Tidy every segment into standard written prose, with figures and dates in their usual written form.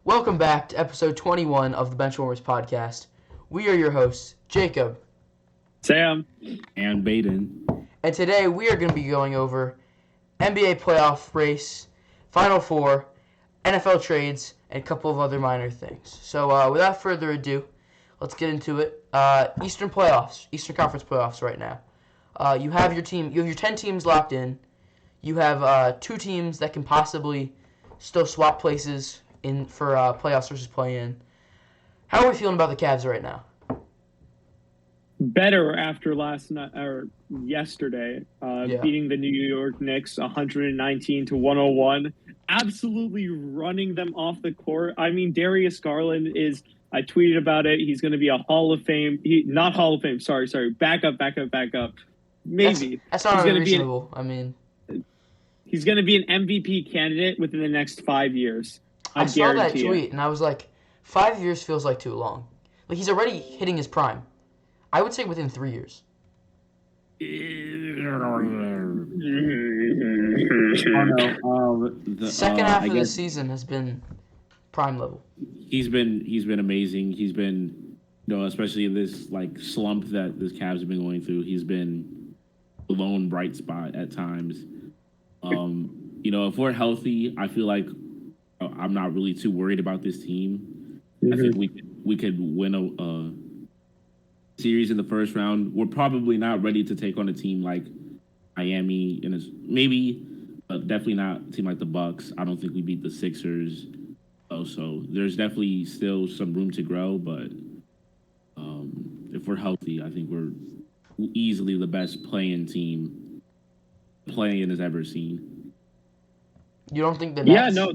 Welcome back to episode 21 of the Benchwarmers podcast. We are your hosts, Jacob, Sam, and Baden. And today we are going to be going over NBA playoff race, Final Four, NFL trades, and a couple of other minor things. So without further ado, let's get into it. Eastern Conference playoffs right now. You have your 10 teams locked in. You have 2 teams that can possibly still swap places in for playoffs versus play-in. How are we feeling about the Cavs right now? Better after yesterday, beating the New York Knicks 119-101, absolutely running them off the court. I mean, Darius Garland is. I tweeted about it. He's going to be a Hall of Fame. Not Hall of Fame. Sorry. Back up. Maybe that's not unreasonable. He's going to be an MVP candidate within the next 5 years. I saw that tweet, and I was like, 5 years feels like too long. Like, he's already hitting his prime. I would say within 3 years. Second half of the season has been prime level. He's been amazing. He's been, especially in this slump that the Cavs have been going through. He's been a lone bright spot at times. If we're healthy, I feel like I'm not really too worried about this team. Mm-hmm. I think we could win a series in the first round. We're probably not ready to take on a team like Miami, and definitely not a team like the Bucks. I don't think we beat the Sixers. So there's definitely still some room to grow, but if we're healthy, I think we're easily the best play-in team play-in has ever seen. You don't think the Nets? Yeah,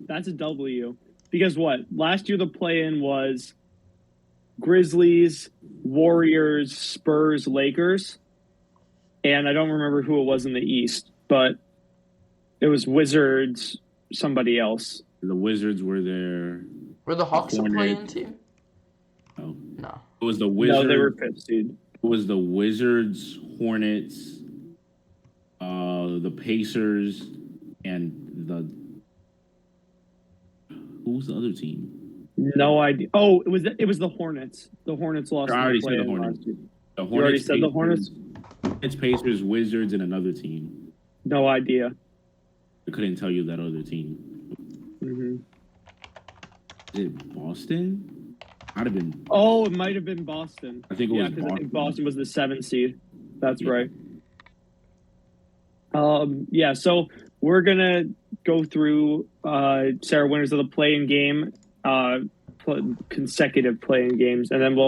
that's a W. Because what? Last year the play-in was Grizzlies, Warriors, Spurs, Lakers, and I don't remember who it was in the East, but it was Wizards, somebody else. The Wizards were there. Were the Hawks a play-in team? No. It was the Wizards. No, they were 5th seed. It was the Wizards, Hornets, the Pacers, and who was the other team? No idea. Oh, it was the Hornets. The Hornets lost. I already said the Hornets. You already said the Hornets? It's Pacers, Wizards, and another team. No idea. I couldn't tell you that other team. Mm-hmm. Is it Boston? Might have been. Oh, it might have been Boston. I think it was Boston. I think Boston was the 7th seed. That's right. So we're gonna go through Sarah winners of the play-in game, consecutive play-in games, and then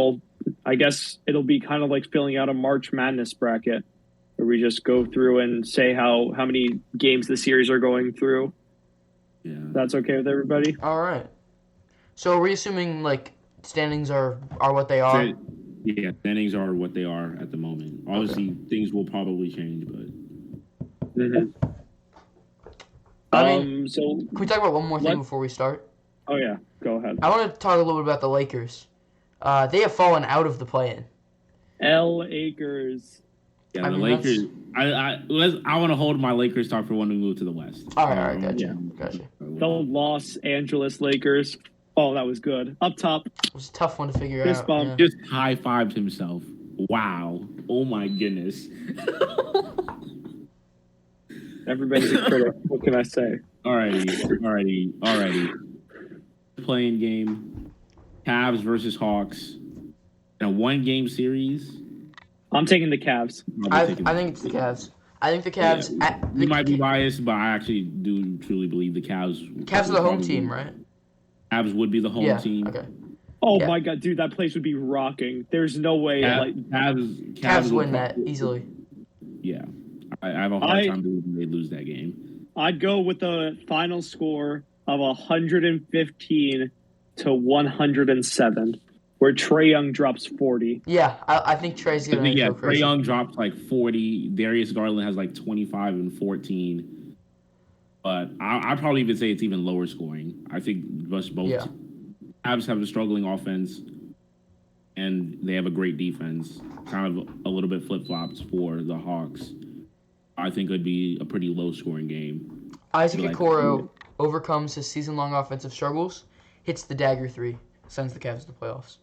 I guess it'll be kind of like filling out a March Madness bracket, where we just go through and say how many games the series are going through. Yeah, that's okay with everybody. All right. So are we assuming standings are what they are? Yeah, standings are what they are at the moment. Obviously, things will probably change, but. Mm-hmm. So can we talk about one more thing before we start? Oh yeah, go ahead. I want to talk a little bit about the Lakers. They have fallen out of the play-in. Lakers. Yeah, the Lakers. I want to hold my Lakers talk for when we move to the West. All right, gotcha. Yeah. The Los Angeles Lakers. Oh, that was good. Up top. It was a tough one to figure out. Yeah. Just high-fived himself. Wow. Oh, my goodness. Everybody's a critic. What can I say? Alrighty. Playing game. Cavs versus Hawks. In a one-game series. I'm taking the Cavs. I think it's the Cavs. I think the Cavs. Yeah. You might be biased, but I actually do truly believe the Cavs. Cavs are the home team, right? Cavs would be the home team. Okay. Oh my God, dude, that place would be rocking. There's no way. Cavs win that easily. Yeah, I have a hard time believing they lose that game. I'd go with the final score of 115-107, where Trae Young drops 40. Yeah, I think Trae's gonna. Yeah, Trae Young drops 40. Darius Garland has 25 and 14. But I'd probably even say it's even lower scoring. I think both Cavs have a struggling offense, and they have a great defense. Kind of a little bit flip-flops for the Hawks. I think it would be a pretty low-scoring game. Isaac Okoro overcomes his season-long offensive struggles, hits the dagger three, sends the Cavs to the playoffs.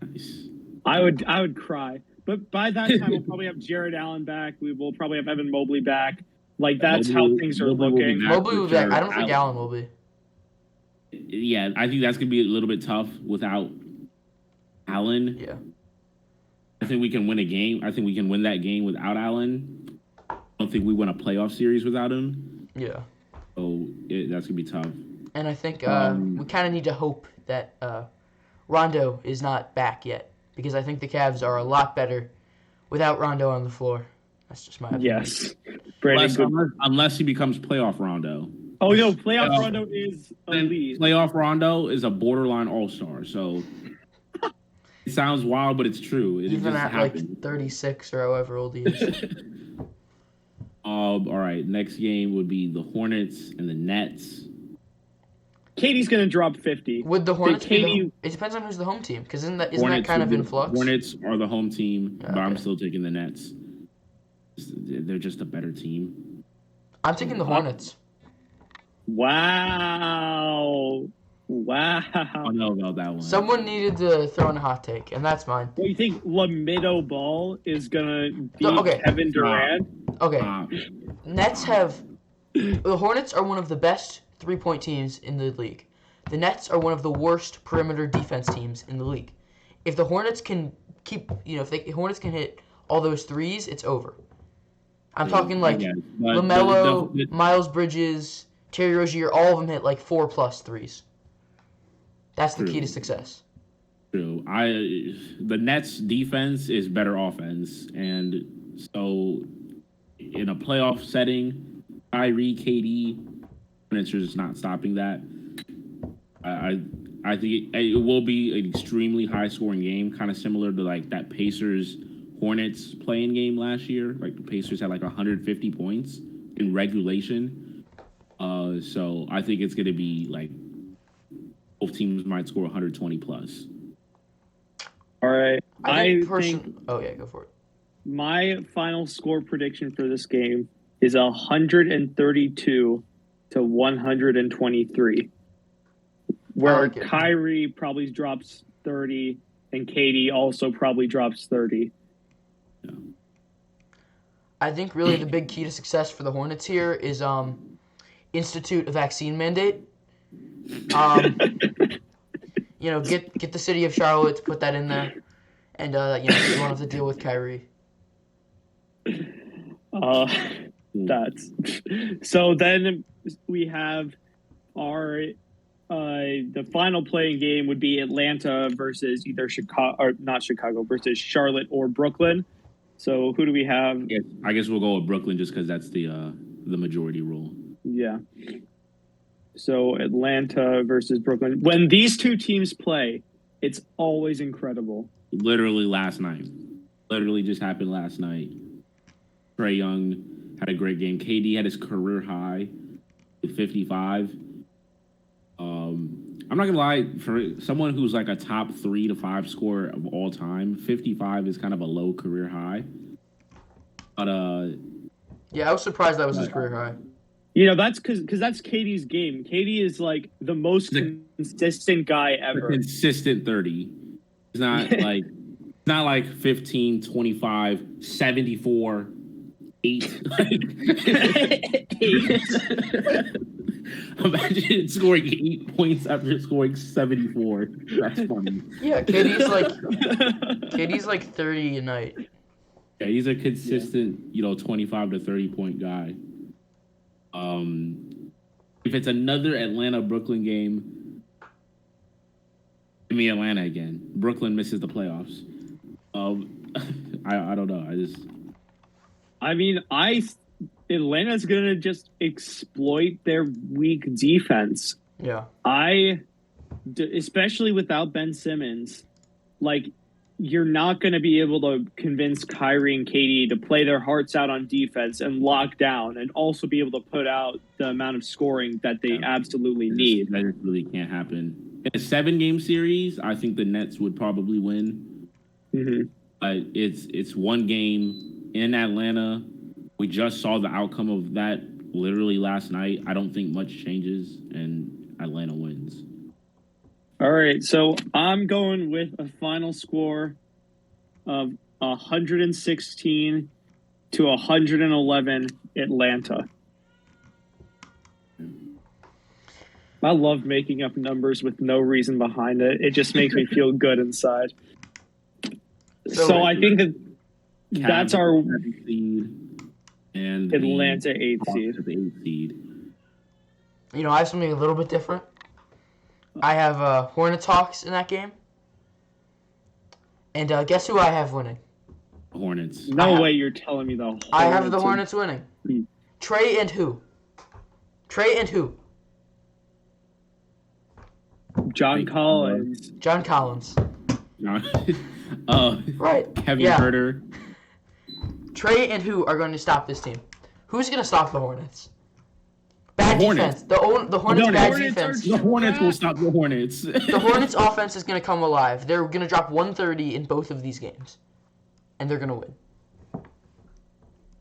Nice. I would cry. But by that time, we'll probably have Jared Allen back. We will probably have Evan Mobley back. Like, that's how things are Mobley will be looking. back. Mobley will be back. I don't think Allen will be. Yeah, I think that's gonna be a little bit tough without Allen. Yeah. I think we can win a game. I think we can win that game without Allen. I don't think we win a playoff series without him. Yeah. So that's gonna be tough. And I think we kind of need to hope that Rondo is not back yet, because I think the Cavs are a lot better without Rondo on the floor. That's just my opinion. Yes. Brandon, Unless he becomes playoff Rondo. Oh, no, playoff Rondo is elite. Playoff Rondo is a borderline all-star. So it sounds wild, but it's true. It Even just at happened. like 36 or however old he is. All right, next game would be the Hornets and the Nets. Katie's going to drop 50. Would the Hornets be Katie- it depends on who's the home team, because isn't that Hornets kind of would in be- flux? Hornets are the home team, but I'm Okay. still taking the Nets. They're just a better team. I'm taking the Hornets. Wow. I don't know about that one. Someone needed to throw in a hot take, and that's mine. What, you think Lamido Ball is going to beat Okay. Kevin Durant? Okay, Nets have the Hornets are one of the best three-point teams in the league. The Nets are one of the worst perimeter defense teams in the league. If the Hornets can keep, if the Hornets can hit all those threes, it's over. I'm talking like LaMelo, Miles Bridges, Terry Rozier, all of them hit like 4+ threes. That's the key to success. True. The Nets defense is better offense, and so in a playoff setting, Kyrie, KD, Hornets are just not stopping that. I think it will be an extremely high scoring game, kind of similar to like that Pacers Hornets playing game last year. Like the Pacers had like 150 points in regulation. So I think it's going to be like both teams might score 120 plus. All right. I think think oh yeah, go for it. my final score prediction for this game is 132 to 123. Where like it. Kyrie probably drops 30 and Katie also probably drops 30. I think really the big key to success for the Hornets here is institute a vaccine mandate. Get the city of Charlotte to put that in there, and you won't have to deal with Kyrie. That's so. Then we have our the final playing game would be Atlanta versus either Chicago or not Chicago versus Charlotte or Brooklyn. So who do we have? I guess we'll go with Brooklyn just because that's the majority rule. Yeah. So Atlanta versus Brooklyn. When these two teams play, it's always incredible. Literally last night. Literally just happened last night. Trae Young had a great game. KD had his career high at 55. I'm not gonna lie, for someone who's like a top 3 to 5 scorer of all time, 55 is kind of a low career high. But Yeah, I was surprised that was his career high. That's because that's Katie's game. Katie is like the most consistent guy ever. Consistent 30. It's not like 15, 25, 74, 8. Imagine scoring 8 points after scoring 74. That's funny. Yeah, Katie's like 30 a night. Yeah, he's a consistent, 25 to 30 point guy. If it's another Atlanta-Brooklyn game, give me Atlanta again. Brooklyn misses the playoffs. I don't know. Atlanta's gonna just exploit their weak defense. Yeah. Especially without Ben Simmons, like you're not going to be able to convince Kyrie and Katie to play their hearts out on defense and lock down and also be able to put out the amount of scoring that they absolutely need. That really can't happen. In a 7-game series, I think the Nets would probably win. Mm-hmm. But it's one game in Atlanta. We just saw the outcome of that literally last night. I don't think much changes, and Atlanta wins. All right, so I'm going with a final score of 116 to 111 Atlanta. I love making up numbers with no reason behind it. It just makes me feel good inside. So I think that's our seed and Atlanta 8th seed. The 8th seed. You know, I have something a little bit different. I have Hornets Hawks in that game. And guess who I have winning? Hornets. No way you're telling me the Hornets. I have the Hornets winning. Trey and who? John Collins. John Collins. Right. Kevin Herter. Trey and who are going to stop this team? Who's going to stop the Hornets? Bad defense. The Hornets' bad defense. The Hornets will stop the Hornets. The Hornets' offense is going to come alive. They're going to drop 130 in both of these games. And they're going to win.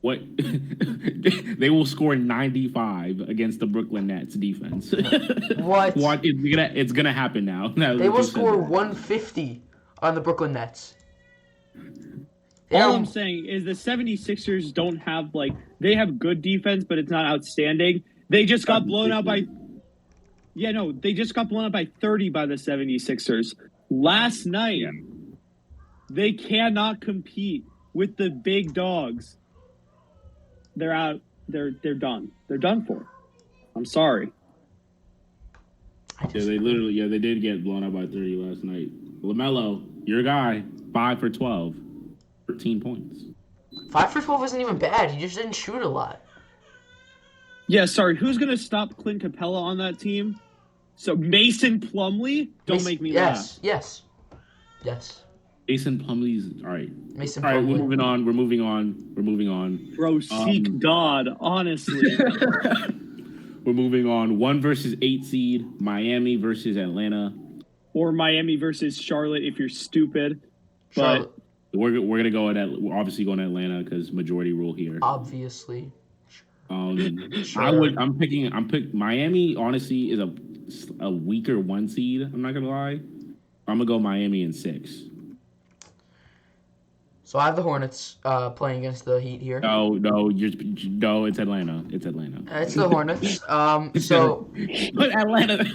What? They will score 95 against the Brooklyn Nets defense. What? It's gonna happen now. They will score 150 on the Brooklyn Nets. All I'm saying is the 76ers don't have, they have good defense, but it's not outstanding. They just got blown out by... Yeah, no, they just got blown out by 30 by the 76ers. Last night, they cannot compete with the big dogs. They're out. They're done. They're done for. I'm sorry. They did get blown out by 30 last night. LaMelo, your guy, 5 for 12, 13 points. 5 for 12 isn't even bad. He just didn't shoot a lot. Yeah, sorry. Who's gonna stop Clint Capella on that team? So Mason Plumlee? Don't make me laugh. Yes. Mason Plumlee's all right. Mason Plumlee. All right, we're moving on. Bro, seek God, honestly. We're moving on. 1 versus 8 seed, Miami versus Atlanta. Or Miami versus Charlotte if you're stupid. But we're gonna go we're obviously going to Atlanta because majority rule here. Obviously. Sure. I'm picking Miami. Honestly, is a weaker 1 seed. I'm not gonna lie. I'm gonna go Miami in 6. So I have the Hornets playing against the Heat here. No, it's Atlanta. It's the Hornets. But Atlanta.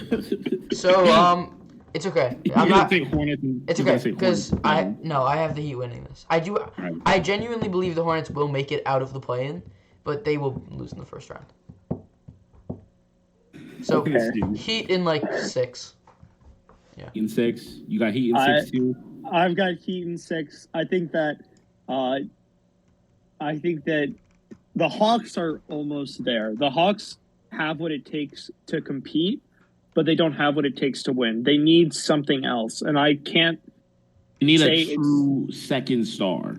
It's okay. It's okay because I have the Heat winning this. I genuinely believe the Hornets will make it out of the play-in, but they will lose in the first round. So Heat in 6. Yeah. In 6, you got Heat in 6 too. I've got Heat in 6. I think that the Hawks are almost there. The Hawks have what it takes to compete, but they don't have what it takes to win. They need something else, and I can't. You need a true second star.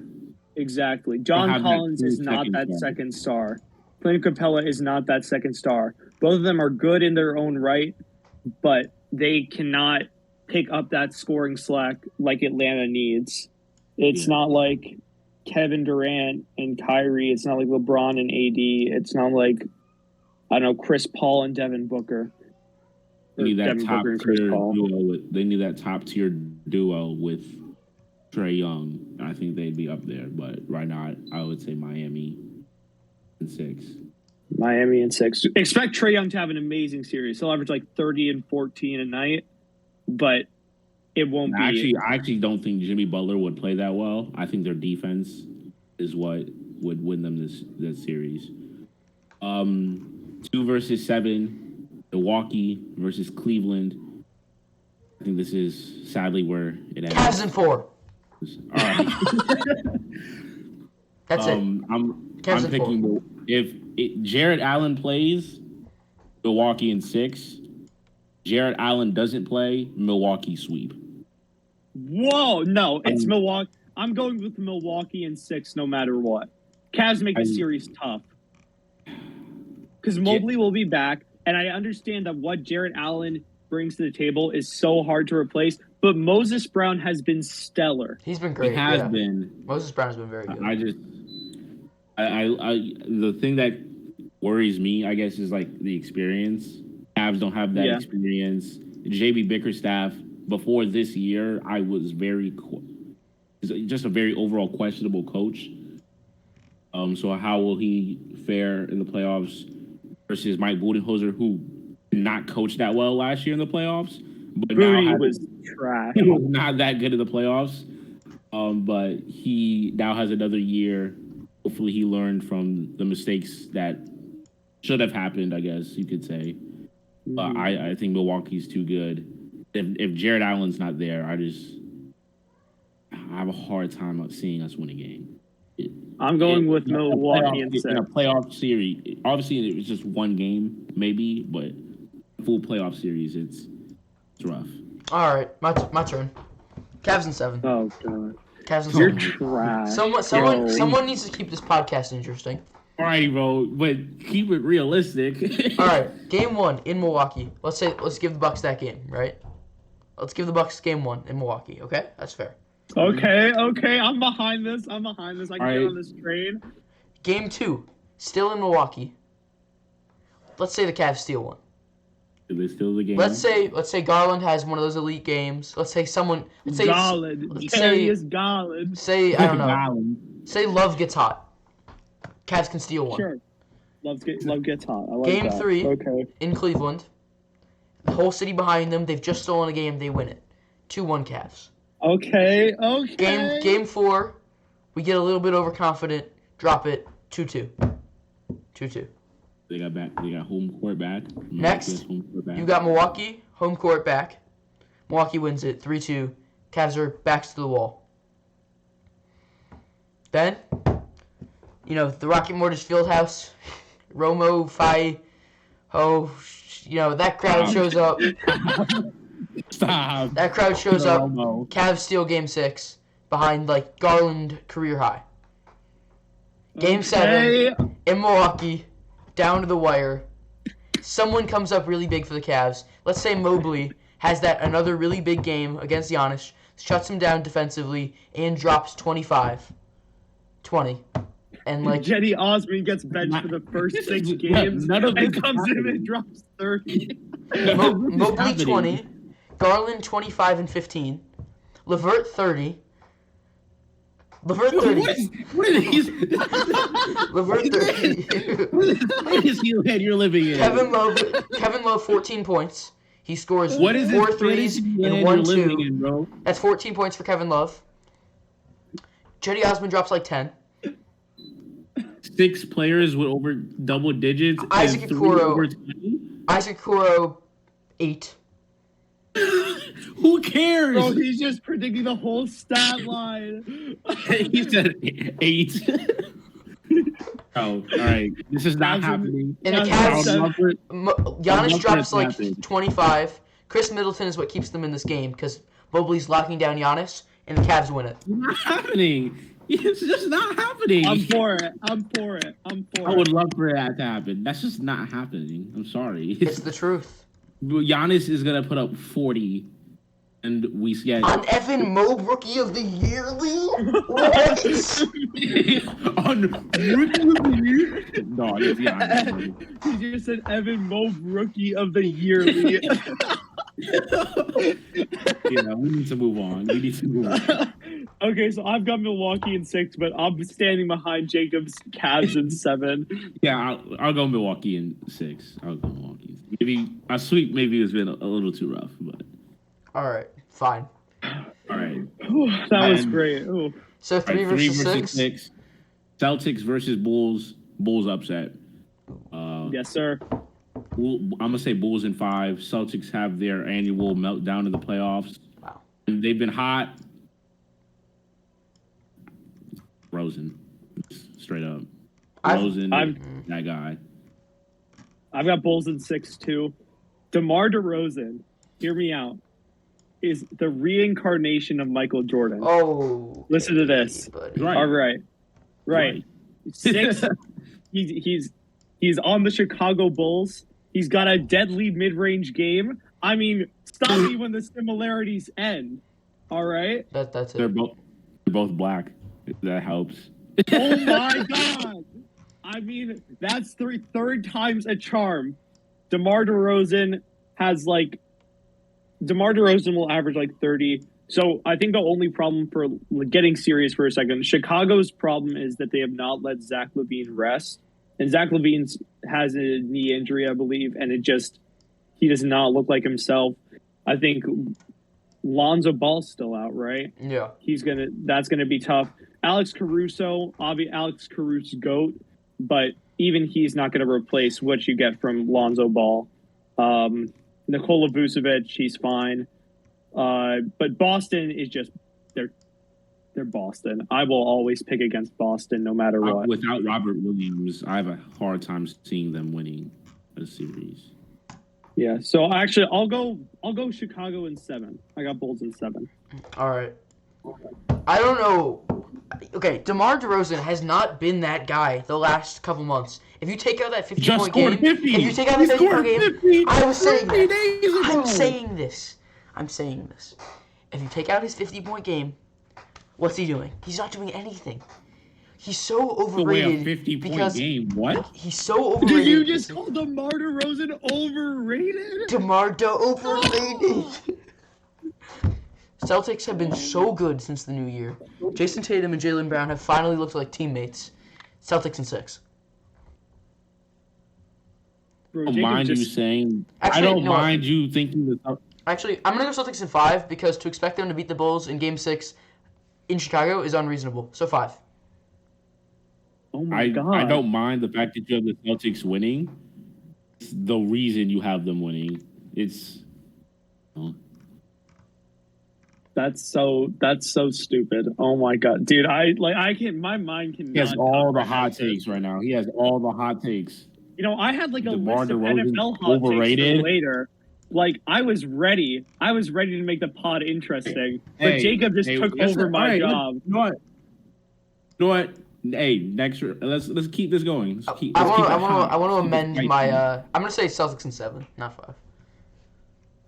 Exactly. John Collins is not that second star. Clint Capella is not that second star. Both of them are good in their own right, but they cannot pick up that scoring slack like Atlanta needs. It's not like Kevin Durant and Kyrie. It's not like LeBron and AD. It's not like, I don't know, Chris Paul and Devin Booker. They need that top tier duo. They need that top tier duo with Trae Young. I think they'd be up there, but right now I would say Miami in 6. Miami in 6. Expect Trae Young to have an amazing series. He'll average 30 and 14 a night. But it won't be. I actually don't think Jimmy Butler would play that well. I think their defense is what would win them this series. 2 versus 7, Milwaukee versus Cleveland. I think this is sadly where it ends. Cavs in 4. All right. That's it. I'm picking if Jared Allen plays, Milwaukee in 6. Jared Allen doesn't play, Milwaukee sweep. Whoa, no, it's Milwaukee. I'm going with Milwaukee in 6 no matter what. Cavs make the series tough. Because Mobley will be back, and I understand that what Jared Allen brings to the table is so hard to replace, but Moses Brown has been stellar. He's been great. He has been. Moses Brown has been very good. The thing that worries me, I guess, is like the experience. Cavs don't have that experience. JB Bickerstaff, before this year, I was just a very overall questionable coach. So how will he fare in the playoffs versus Mike Budenholzer, who did not coach that well last year in the playoffs, but now was trash. He was not that good in the playoffs. But he now has another year. Hopefully, he learned from the mistakes that should have happened, I guess you could say. But I think Milwaukee's too good. If Jared Allen's not there, I have a hard time seeing us win a game. I'm going with Milwaukee in a playoff series. Obviously, it was just one game, maybe, but full playoff series, it's rough. All right, my turn. Cavs in 7. Oh god, Cavs in 7. You're trash. Someone needs to keep this podcast interesting. All right, bro, but keep it realistic. All right, game 1 in Milwaukee. Let's give the Bucks that game, right? Let's give the Bucks game 1 in Milwaukee. Okay, that's fair. Okay, I'm behind this. I can get on this train. Game 2, still in Milwaukee. Let's say the Cavs steal one. Did they steal the game? Let's say Garland has one of those elite games. Let's say Garland. Say I don't know. Garland. Say Love gets hot. Cavs can steal one. Sure. Love gets hot. I like Game that. 3 Okay. in Cleveland. The whole city behind them. They've just stolen a game. They win it. 2-1 Cavs. Okay. Game 4, we get a little bit overconfident. Drop it. 2-2. 2-2. They got home court back. Next, you got Milwaukee, home court back. Milwaukee wins it 3-2. Cavs are backs to the wall. Then, the Rocket Mortgage Fieldhouse, Romo, Fai, that crowd shows up. Stop. That crowd shows up. Romo. Cavs steal game 6 behind, Garland career high. Game 7 in Milwaukee, down to the wire. Someone comes up really big for the Cavs. Let's say Mobley has another really big game against Giannis, shuts him down defensively, and drops 25. 20. And Jetty Osman gets benched for the first 6 games and comes in and drops 30. Mobley 20, Garland 25 and 15, LeVert 30. LeVert 30. What are these? LeVert 30. What is the land you're living in? Kevin Love 14 points. He scores 4 threes and 1 2. That's 14 points for Kevin Love. Jetty Osman drops 10. 6 players with over double digits. Isaac Okoro 8. Who cares? Bro, he's just predicting the whole stat line. He said 8. Oh, all right. This is not happening. And the Cavs, Giannis drops 25. Chris Middleton is what keeps them in this game because Mobley's locking down Giannis, and the Cavs win it. It's not happening. It's just not happening. I'm for it. I would love for that to happen. That's just not happening. I'm sorry. It's the truth. Giannis is going to put up 40, and we get... On Evan Mobley, Rookie of the Year, What? On Rookie of the Year? No, it's Giannis. He just said Evan Mobley, Rookie of the Year. We need to move on. Okay, so I've got Milwaukee in 6, but I'm standing behind Jacob's Cavs in 7. Yeah, I'll go Milwaukee in 6. I'll go Milwaukee. Maybe my sweep has been a little too rough, but all right, fine. All right, that was great. Ooh. So 3 versus 6. Celtics versus Bulls. Bulls upset. Yes, sir. I'm gonna say Bulls in 5. Celtics have their annual meltdown in the playoffs. Wow. And they've been hot. Rosen, straight up. Rosen, that guy. I've got Bulls in 6 too. DeMar DeRozan, hear me out, is the reincarnation of Michael Jordan. Oh. Listen to this. Right. All right. 6. He's on the Chicago Bulls. He's got a deadly mid-range game. I mean, stop me when the similarities end. All right. That's it. They're both black. That helps. Oh my God. I mean, that's third time's a charm. DeMar DeRozan will average like 30. So I think the only problem for getting serious for a second, Chicago's problem is that they have not let Zach LaVine rest. And Zach LaVine has a knee injury, I believe, and he does not look like himself. I think Lonzo Ball's still out, right? Yeah. That's gonna be tough. Alex Caruso, GOAT, but even he's not gonna replace what you get from Lonzo Ball. Nikola Vucevic, he's fine. But Boston is just they're Boston. I will always pick against Boston no matter what. Without Robert Williams, I have a hard time seeing them winning a series. Yeah, so actually I'll go Chicago in 7. I got Bulls in 7. All right. I don't know. Okay, DeMar DeRozan has not been that guy the last couple months. If you take out that 50-point game, 50. if you take out the 50-point game, 50 I was saying 3 that. days ago. I'm saying this. If you take out his 50-point game, what's he doing? He's not doing anything. He's so overrated. A 50-point because game. What? He's so overrated. Did you just call DeMar DeRozan overrated? DeMar overrated. Celtics have been so good since the new year. Jason Tatum and Jaylen Brown have finally looked like teammates. Celtics in 6. Bro, I don't mind you saying. Actually, I don't no. mind you thinking that. Actually, I'm going to go Celtics in 5 because to expect them to beat the Bulls in Game 6 in Chicago is unreasonable. So 5. Oh my God. I don't mind the fact that you have the Celtics winning. It's the reason you have them winning. It's. That's so stupid. Oh my God, dude! I can't. My mind can. He has all the hot takes right now. He has all the hot takes. You know, I had like a DeMar list of DeRozan NFL hot overrated. takes for later. Like I was ready. I was ready to make the pod interesting, but Jacob just took over my job. You know what? Hey, next. Let's keep this going. I want to amend my. I'm going to say Celtics in 7, not 5.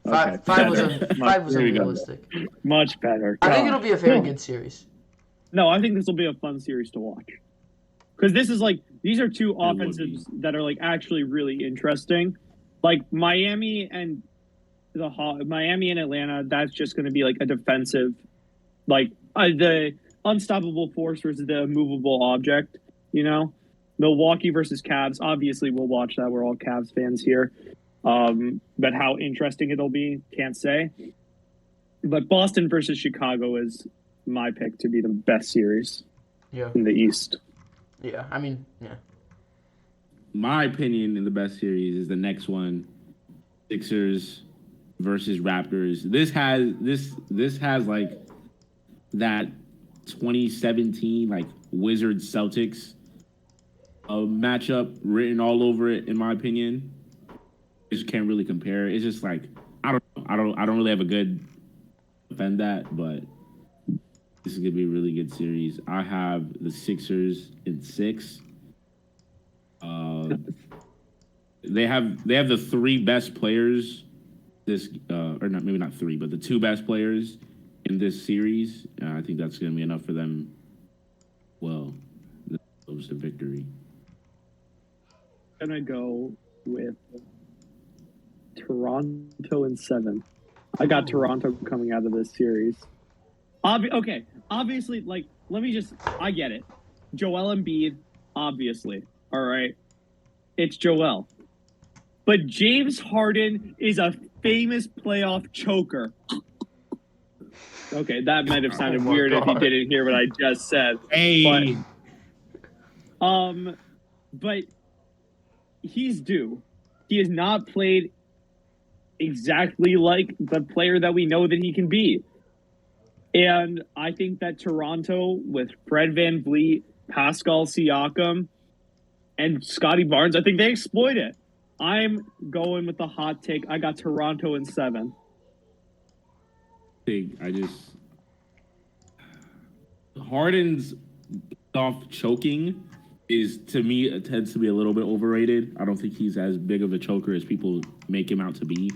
Okay. 5 was unrealistic. Much better. I think it'll be a very good series. No, I think this will be a fun series to watch. Because this is these are two offenses that are actually really interesting. Like Miami and Atlanta, that's just going to be a defensive, the unstoppable force versus the immovable object. You know, Milwaukee versus Cavs. Obviously, we'll watch that. We're all Cavs fans here. But how interesting it'll be, can't say. But Boston versus Chicago is my pick to be the best series in the East. Yeah, I mean, yeah. My opinion in the best series is the next one, Sixers versus Raptors. This has that 2017 Wizards Celtics matchup written all over it, in my opinion. Just can't really compare. It's just I don't really have a good defend that, but this is gonna be a really good series. I have the Sixers in 6. They have the 3 best players or not, maybe not 3, but the 2 best players in this series. I think that's gonna be enough for them. Well, close to victory. I'm gonna go with Toronto in 7. I got Toronto coming out of this series. Okay, obviously, I get it. Joel Embiid, obviously. All right. It's Joel. But James Harden is a famous playoff choker. Okay, that might have sounded weird if you didn't hear what I just said. Hey. But he's due. He has not played exactly like the player that we know that he can be. And I think that Toronto, with Fred VanVleet, Pascal Siakam, and Scotty Barnes, I think they exploit it. I'm going with the hot take. I got Toronto in 7. Harden's off choking to me tends to be a little bit overrated. I don't think he's as big of a choker as people make him out to be.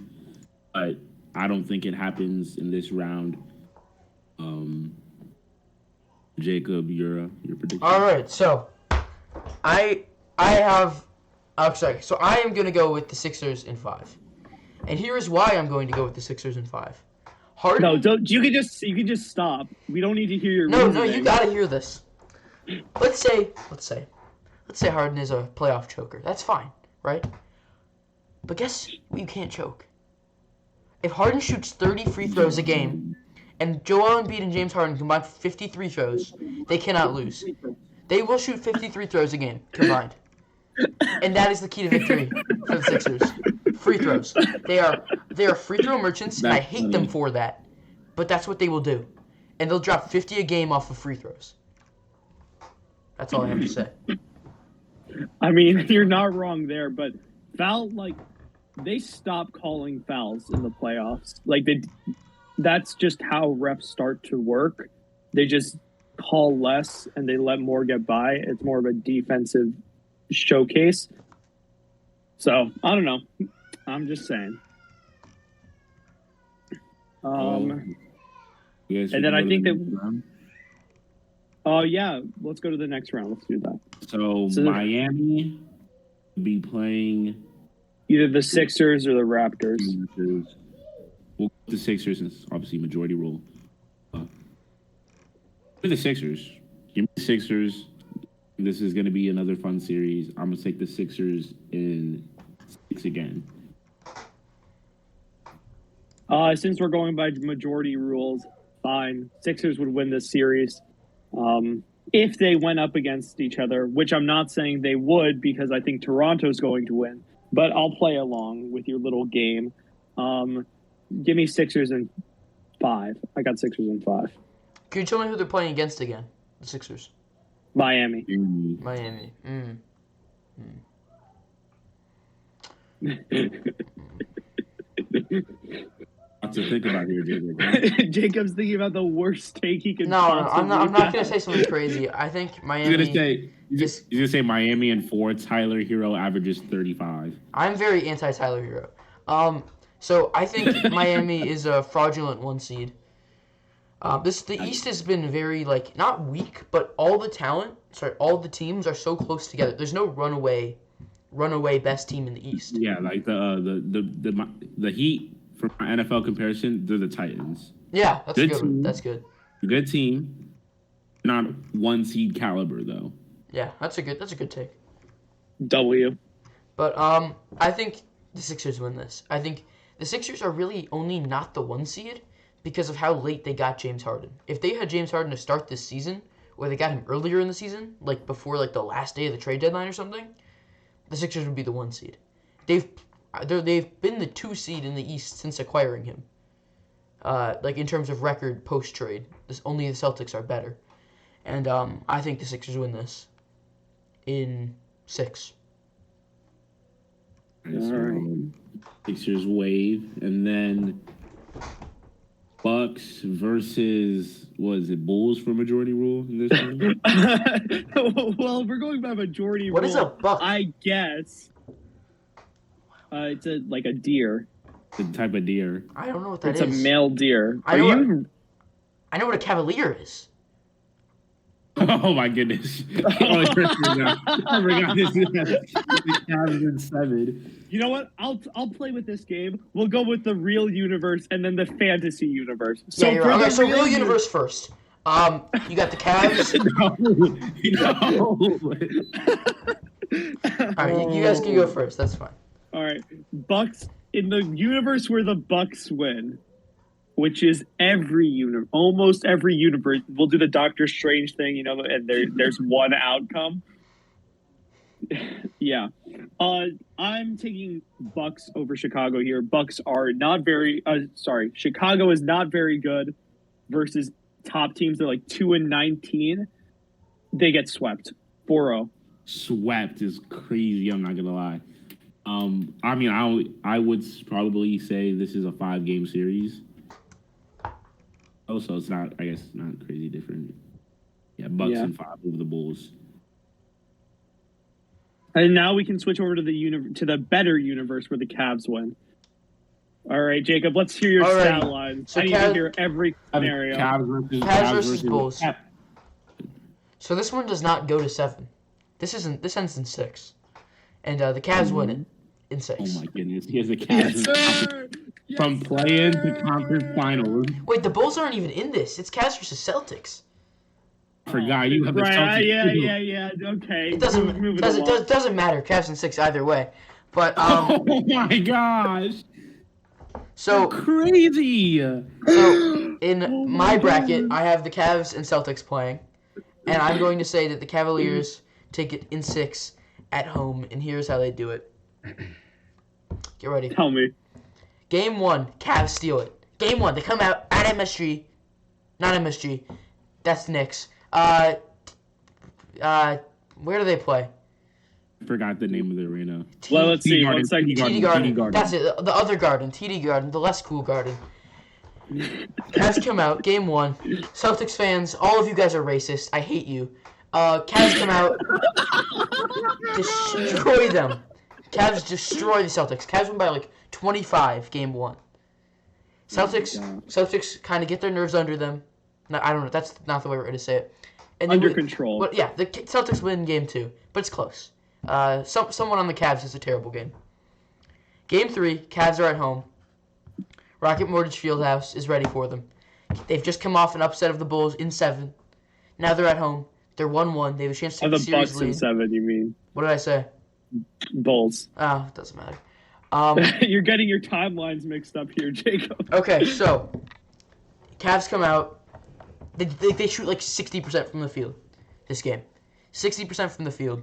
But I don't think it happens in this round. Jacob, your prediction. All right, so I I have. Oh, sorry. So I am going to go with the Sixers in 5. And here is why I'm going to go with the Sixers in 5. Harden. No, don't. You can just stop. We don't need to hear your No, reasoning. you gotta hear this. Let's say Harden is a playoff choker. That's fine, right? But guess what you can't choke? If Harden shoots 30 free throws a game, and Joel Embiid and James Harden combine for 50 free throws, they cannot lose. They will shoot 53 throws a game combined. And that is the key to victory for the Sixers. Free throws. They are free throw merchants, and I hate them for that. But that's what they will do. And they'll drop 50 a game off of free throws. That's all I have to say. I mean, you're not wrong there, but they stopped calling fouls in the playoffs. That's just how refs start to work. They just call less and they let more get by. It's more of a defensive showcase. So I don't know. I'm just saying. And then I think that. Oh yeah, let's go to the next round. Let's do that. So Miami will be playing either the Sixers or the Raptors. We'll go with the Sixers, since obviously majority rule. For the Sixers, give me the Sixers. This is going to be another fun series. I'm going to take the Sixers in 6 again. Since we're going by majority rules, fine. Sixers would win this series. If they went up against each other, which I'm not saying they would because I think Toronto's going to win, but I'll play along with your little game. Give me Sixers in 5. I got Sixers in 5. Can you tell me who they're playing against again? The Sixers. Miami. Miami. Lots to think about here, Jacob. Jacob's thinking about the worst take he can. No, I'm not gonna say something crazy. I think Miami. He's gonna say Miami in 4. Tyler Hero averages 35. I'm very anti Tyler Hero. So I think Miami is a fraudulent 1 seed. The East has been very not weak, but all the teams are so close together. There's no runaway best team in the East. Yeah, like the Heat, for my NFL comparison, they're the Titans. Yeah, that's good. Team. That's good. Good team, not 1 seed caliber though. Yeah, that's a good take. W. But I think the Sixers win this. I think the Sixers are really only not the 1 seed because of how late they got James Harden. If they had James Harden to start this season, or they got him earlier in the season, before the last day of the trade deadline or something, the Sixers would be the 1 seed. They've been the 2 seed in the East since acquiring him. In terms of record post trade, only the Celtics are better, and I think the Sixers win this in 6. Sixers wave, and then Bucks versus Bulls for majority rule in this one? Well, if we're going by majority what rule, is a buck? I guess it's a deer. The type of deer. I don't know what that is. is. It's a male deer. I know what a cavalier is. Oh my goodness! I forgot this. The Cavs in 7. You know what? I'll play with this game. We'll go with the real universe and then the fantasy universe. So yeah, right. So real universe first. You got the Cavs. No. All right, you guys can go first. That's fine. All right, Bucks in the universe where the Bucks win, which is almost every universe. We'll do the Doctor Strange thing, and there's one outcome. Yeah. I'm taking Bucks over Chicago here. Bucks are not very Chicago is not very good versus top teams. They're 2-19. They get swept. 4-0. Swept is crazy, I'm not gonna lie. I would probably say this is a 5-game series. Also, it's not crazy different. Yeah, Bucks and 5 over the Bulls. And now we can switch over to the better universe where the Cavs win. All right, Jacob, let's hear your stat lines. So I need to hear every scenario. Cavs versus Bulls. So this one does not go to 7. This ends in 6, and the Cavs win it in 6. Oh my goodness, he has the Cavs from play-in to conference finals. Wait, the Bulls aren't even in this. It's Cavs versus Celtics. I forgot you have the Right, Celtics. yeah. Okay. It doesn't matter. Cavs in 6 either way. But Oh my gosh. So crazy. So in my bracket, I have the Cavs and Celtics playing, and I'm going to say that the Cavaliers take it in 6 at home, and here's how they do it. Get ready. Tell me. Game 1, Cavs steal it. Game 1, they come out at MSG. Not MSG. That's Knicks. Where do they play? Forgot the name of the arena. Well, let's see. Garden, One second. TD Garden. That's it. The other garden. TD Garden. The less cool garden. Cavs come out. Game 1. Celtics fans, all of you guys are racist. I hate you. Cavs come out. Destroy them. Cavs destroy the Celtics. Cavs win by like 25 game 1. Celtics kind of get their nerves under them. No, I don't know. That's not the way we're going to say it. And under control. But yeah, the Celtics win game 2, but it's close. Someone on the Cavs has a terrible game. Game 3, Cavs are at home. Rocket Mortgage Fieldhouse is ready for them. They've just come off an upset of the Bulls in 7. Now they're at home. They're 1-1. They have a chance to take the series Bucks lead. in 7, you mean? What did I say? Bulls. Oh, it doesn't matter. You're getting your timelines mixed up here, Jacob. Okay, so Cavs come out. They shoot like 60% from the field this game. 60% from the field.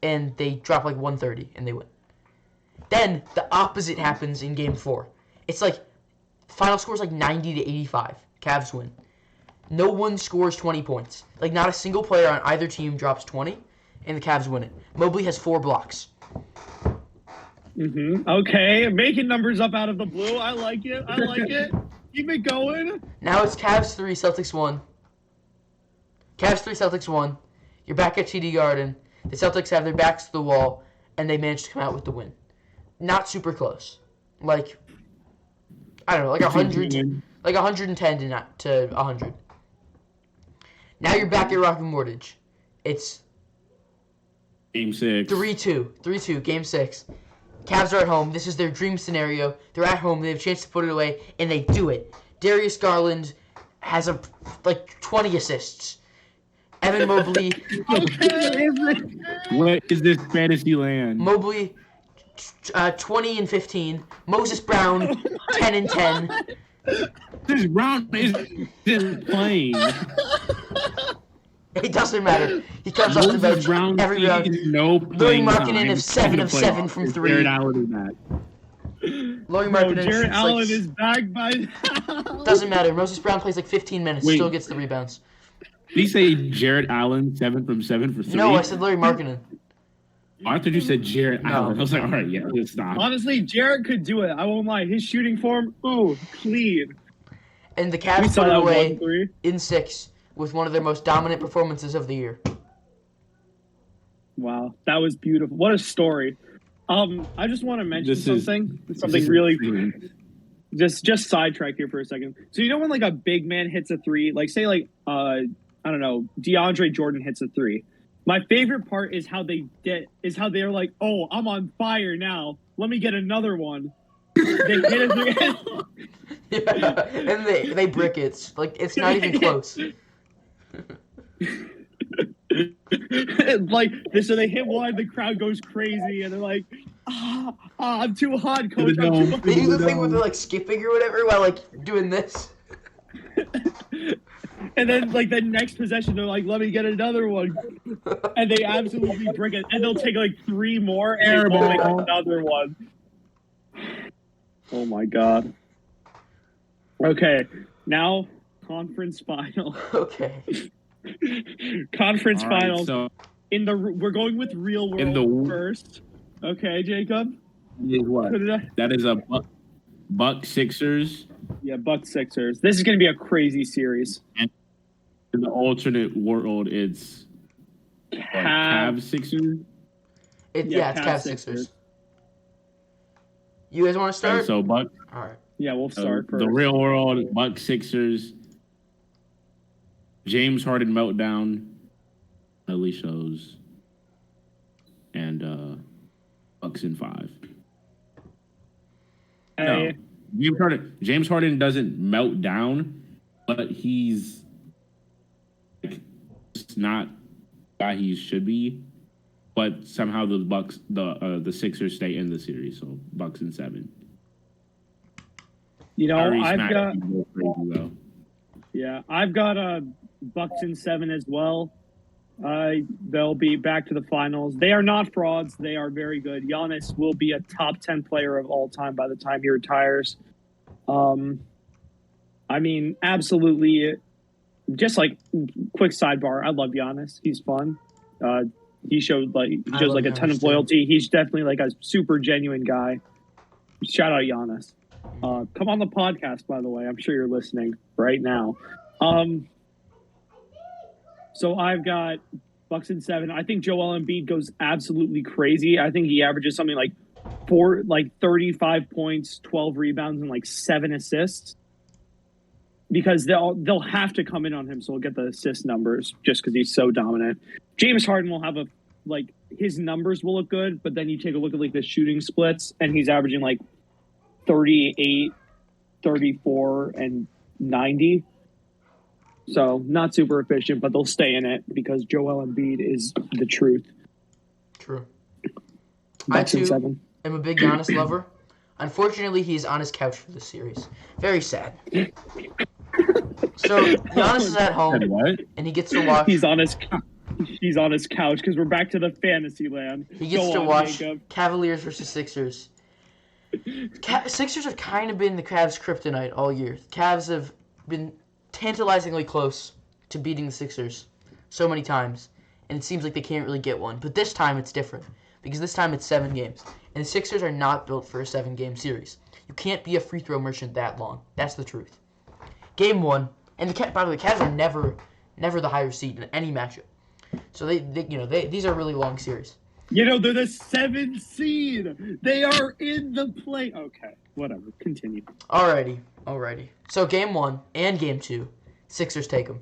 And they drop like 130 and they win. Then the opposite happens in game 4. It's like final score is like 90 to 85. Cavs win. No one scores 20 points. Like not a single player on either team drops 20, and the Cavs win it. Mobley has 4 blocks. Okay, making numbers up out of the blue. I like it. Keep it going. Now it's Cavs 3, Celtics 1. Cavs 3, Celtics 1. You're back at TD Garden. The Celtics have their backs to the wall, and they managed to come out with the win. Not super close. Like, I don't know, like 100, like 110 to 100. Now you're back at Rocket Mortgage. It's Game 6. 3-2, Game 6. Cavs are at home. This is their dream scenario. They're at home. They have a chance to put it away, and they do it. Darius Garland has like 20 assists. Evan Mobley. What is this fantasy land? Mobley, 20 and 15. Moses Brown, 10 and 10. This Brown isn't playing. It doesn't matter. He comes off the bench Brown every round. Lauri Markkanen is 7 of 7 from 3. Jared Allen is back. Lauri Markkanen Jared shoots Allen is back by now. Doesn't matter. Moses Brown plays like 15 minutes. Still gets the rebounds. Did you say Jared Allen 7 from 7 for 3? No, I said Lauri Markkanen. Oh, I thought you said Jared Allen. I was like, all right, yeah, let's stop. Honestly, Jared could do it. I won't lie. His shooting form, clean. And the Cavs put it away in 6 with one of their most dominant performances of the year. Wow, that was beautiful. What a story. I just want to mention something really just sidetrack here for a second. So you know when like a big man hits a 3, like say like I don't know, DeAndre Jordan hits a 3. My favorite part is how they're like, "Oh, I'm on fire now. Let me get another one." They hit a 3. Yeah, and they brick it. Like it's not even close. Like so they hit one, the crowd goes crazy, and they're like, I'm too hot, coach. I'm too hot. They do the thing where they're like skipping or whatever while like doing this. And then like the next possession, they're like, let me get another one. And they absolutely brick it. And they'll take like 3 more and they'll make another one. Oh my god. Okay, now conference final. Okay. Conference All right, finals. so We're going with real world first. Okay, Jacob. is what? That is a Buck Sixers. Yeah, Bucks Sixers. This is going to be a crazy series. And in the alternate world, it's Cavs Sixers. It's Cavs Sixers. You guys want to start? And so Buck. All right. Yeah, we'll start first. The real world, Buck Sixers. James Harden meltdown. Really shows. and Bucks in 5. Hey, No, James Harden doesn't melt down, but he's like just not the guy he should be. But somehow the Sixers stay in the series, so Bucks in 7. I've got a Bucks in 7 as well. They'll be back to the finals. They are not frauds. They are very good. Giannis will be a top 10 player of all time by the time he retires. Absolutely. Just like quick sidebar, I love Giannis. He's fun. He shows a ton of loyalty. He's definitely like a super genuine guy. Shout out Giannis. Come on the podcast, by the way. I'm sure you're listening right now. So I've got Bucks in 7. I think Joel Embiid goes absolutely crazy. I think he averages something like 35 points, 12 rebounds, and like 7 assists. Because they'll have to come in on him, so he'll get the assist numbers just because he's so dominant. James Harden will have his numbers will look good, but then you take a look at like the shooting splits, and he's averaging like 38, 34, and 90. So not super efficient, but they'll stay in it because Joel Embiid is the truth. True. Bucks in 7. I'm a big Giannis lover. Unfortunately, he's on his couch for this series. Very sad. So Giannis is at home, and he gets to watch. He's on his couch because we're back to the fantasy land. He gets to watch Cavaliers versus Sixers. Sixers have kind of been the Cavs' kryptonite all year. Cavs have been tantalizingly close to beating the Sixers so many times, and it seems like they can't really get one. But this time it's different because this time it's 7 games, and the Sixers are not built for a 7-game series. You can't be a free throw merchant that long. That's the truth. Game 1, and by the way, the Cavs are never the higher seed in any matchup. So these are really long series. They're the 7th seed. They are in the play. Okay, whatever. Continue. Alrighty. So game 1 and game 2, Sixers take them.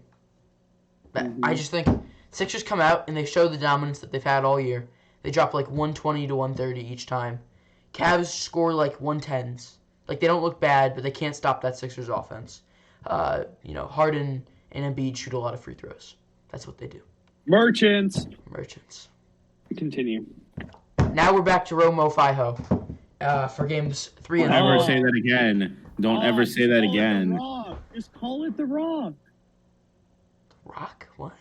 Mm-hmm. I just think Sixers come out and they show the dominance that they've had all year. They drop like 120 to 130 each time. Cavs score like 110s. Like they don't look bad, but they can't stop that Sixers offense. Harden and Embiid shoot a lot of free throws. That's what they do. Merchants. Continue. Now we're back to Romo Fiho for games 3 and 4. Don't ever say that again. Don't ever say that again. Just call it The Rock. Rock? What?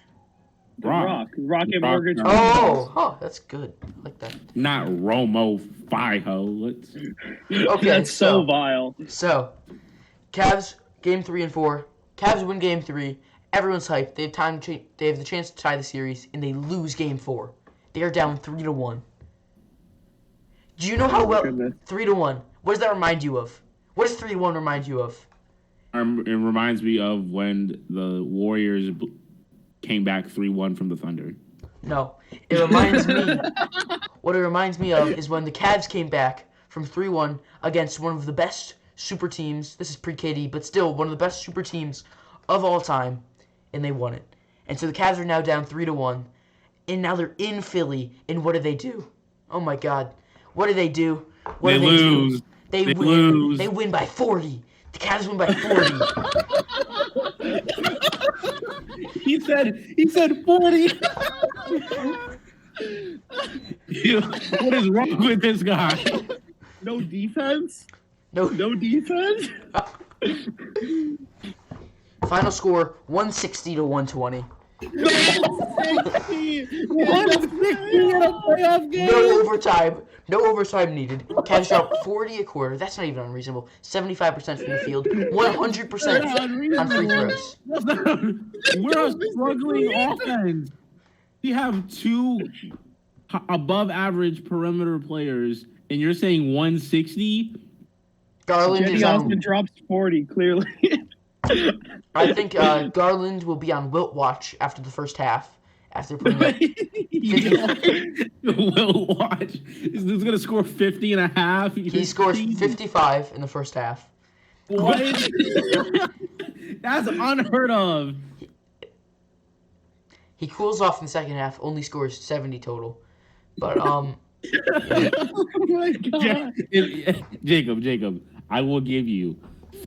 Rock and Morgan. Oh, that's good. I like that. Not Romo Fiho. Okay, that's so vile. So, Cavs game 3 and 4. Cavs win game 3. Everyone's hyped. They have the chance to tie the series, and they lose game 4. They are down 3-1. Do you know how well 3-1? What does that remind you of? What does 3-1 remind you of? It reminds me of when the Warriors came back 3-1 from the Thunder. No, it reminds me. What it reminds me of is when the Cavs came back from 3-1 against one of the best super teams. This is pre-KD, but still one of the best super teams of all time, and they won it. And so the Cavs are now down 3-1, and now they're in Philly. And what do? Oh my God, what do? They lose. They win. They win by 40. The Cavs win by 40. He said 40. What is wrong with this guy? No defense? No defense? Final score 160 to 120. 160 in a playoff game. No overtime needed. Cavs shot 40 a quarter. That's not even unreasonable. 75% from the field. 100% on free throws. We're a struggling offense. We have 2 above average perimeter players, and you're saying 160? Garland Jenny Austin drops 40, clearly. I think Garland will be on Wilt watch after the first half. After putting up Wilt watch. Is this going to score 50 and a half? He scores 55 in the first half. What? That's unheard of. He cools off in the second half, only scores 70 total. But Oh my god. Jacob, I will give you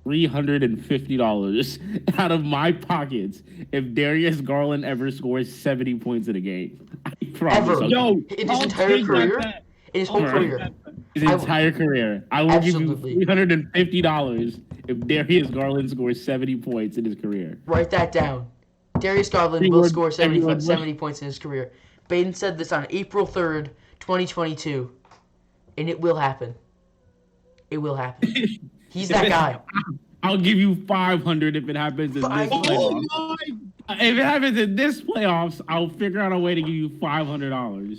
$350 out of my pockets if Darius Garland ever scores 70 points in a game. I promise. Ever. Yo, In his I'll entire take that career? bet. In his I'll whole take career. that bet. His I- entire career. I will Absolutely. give you $350 if Darius Garland scores 70 points in his career. Write that down. Darius Garland will score 70 points in his career. Baden said this on April 3rd, 2022. And it will happen. It will happen. He's that guy. I'll give you 500 if it happens in this playoffs. Oh If it happens in this playoffs, I'll figure out a way to give you $500.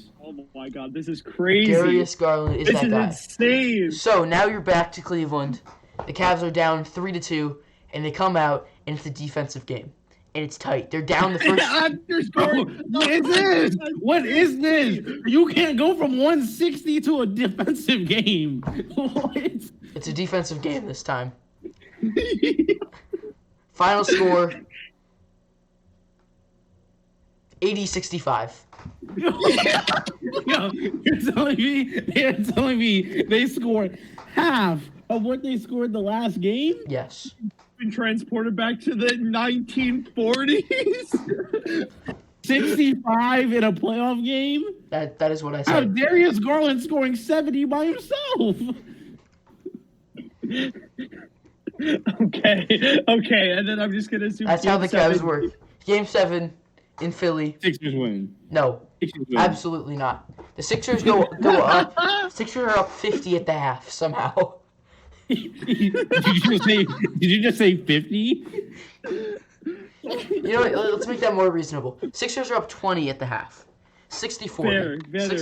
my god, this is crazy. Darius Garland is This that is guy. insane. So now you're back to Cleveland. The Cavs are down 3-2, and they come out, and it's a defensive game. And it's tight. They're down the first. What is this? What is this? You can't go from 160 to a defensive game. What? It's a defensive game this time. Final score 80-65. Yo, you're telling me they scored half of what they scored the last game? Yes. Been transported back to the 1940s. 65 in a playoff game? That is what I How said. Darius Garland scoring 70 by himself? Okay, and then I'm just gonna assume That's how the Game Cavs 7 work. Game 7 in Philly. Sixers win. No, Sixers win. absolutely not. The Sixers go up. Sixers are up 50 at the half somehow. Did you just say 50? You know what? Let's make that more reasonable. Sixers are up 20 at the half. 60-40. Better.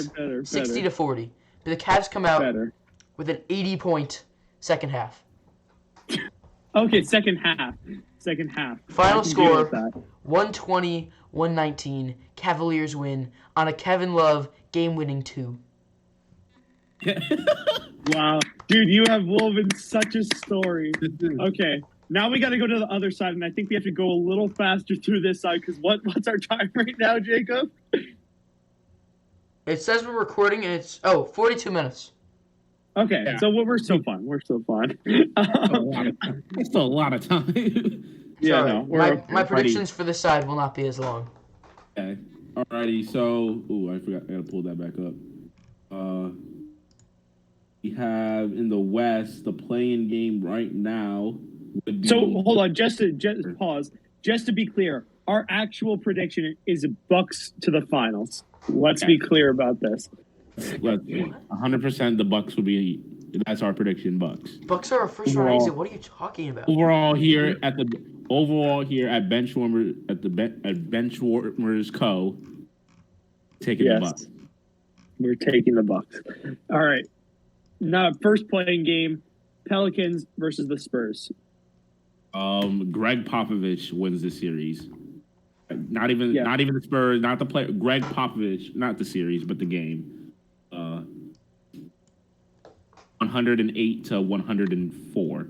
60-40. But the Cavs come out Better. with an 80-point second half. Okay, second half. Final I can deal with score that. 120-119. Cavaliers win on a Kevin Love game-winning 2. Wow, dude, you have woven such a story. Okay, now we got to go to the other side, and I think we have to go a little faster through this side because what's our time right now, Jacob? It says we're recording, and it's 42 minutes. Okay, Yeah. so we're still fine. It's still a lot of time. Yeah, Sorry. no, My predictions for this side will not be as long. Okay. Alrighty, so I forgot, I gotta pull that back up. We have in the West the play-in game right now. Would be, So hold on, just pause. Just to be clear, our actual prediction is Bucks to the finals. Let's be clear about this. 100% the Bucks would be. That's our prediction. Bucks. Bucks are a first-round Overall- exit. What are you talking about? Overall here at Benchwarmers at Benchwarmers Co. Taking the Bucks. We're taking the Bucks. All right. Now, first playing game, Pelicans versus the Spurs. Greg Popovich wins the series. Not even the Spurs, not the player. Greg Popovich, not the series, but the game. 108 to 104.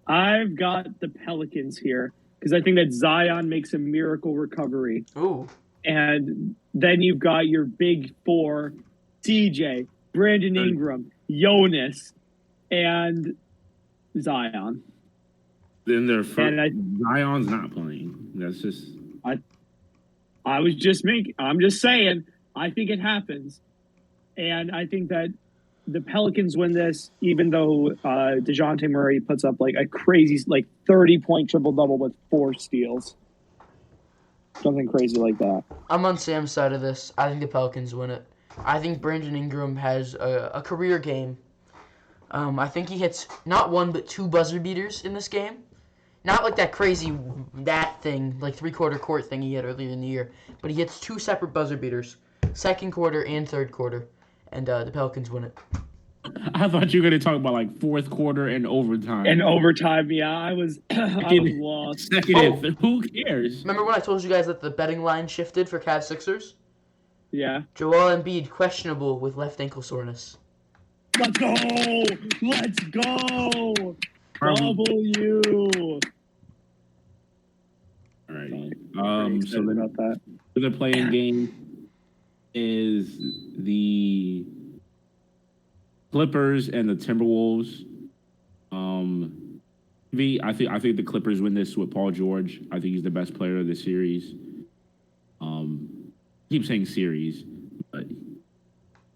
I've got the Pelicans here because I think that Zion makes a miracle recovery. Ooh. And then you've got your big four, CJ, Brandon Ingram, Jonas, and Zion. Then their first, And Zion's not playing. That's just. I'm just saying, I think it happens. And I think that the Pelicans win this, even though DeJounte Murray puts up like a crazy 30-point triple-double with 4 steals. Something crazy like that. I'm on Sam's side of this. I think the Pelicans win it. I think Brandon Ingram has a career game. I think he hits not 1 but 2 buzzer beaters in this game. Not like that crazy thing, like three-quarter court thing he had earlier in the year. But he hits 2 separate buzzer beaters, second quarter and third quarter. And the Pelicans win it. I thought you were going to talk about like fourth quarter and overtime. And overtime, yeah, I was lost. Who cares? Remember when I told you guys that the betting line shifted for Cavs Sixers? Yeah. Joel Embiid questionable with left ankle soreness. Let's go! W. All right. Very So excited then about that. for the playing game, is the Clippers and the Timberwolves. I think the Clippers win this with Paul George. I think he's the best player of the series. I keep saying series, but I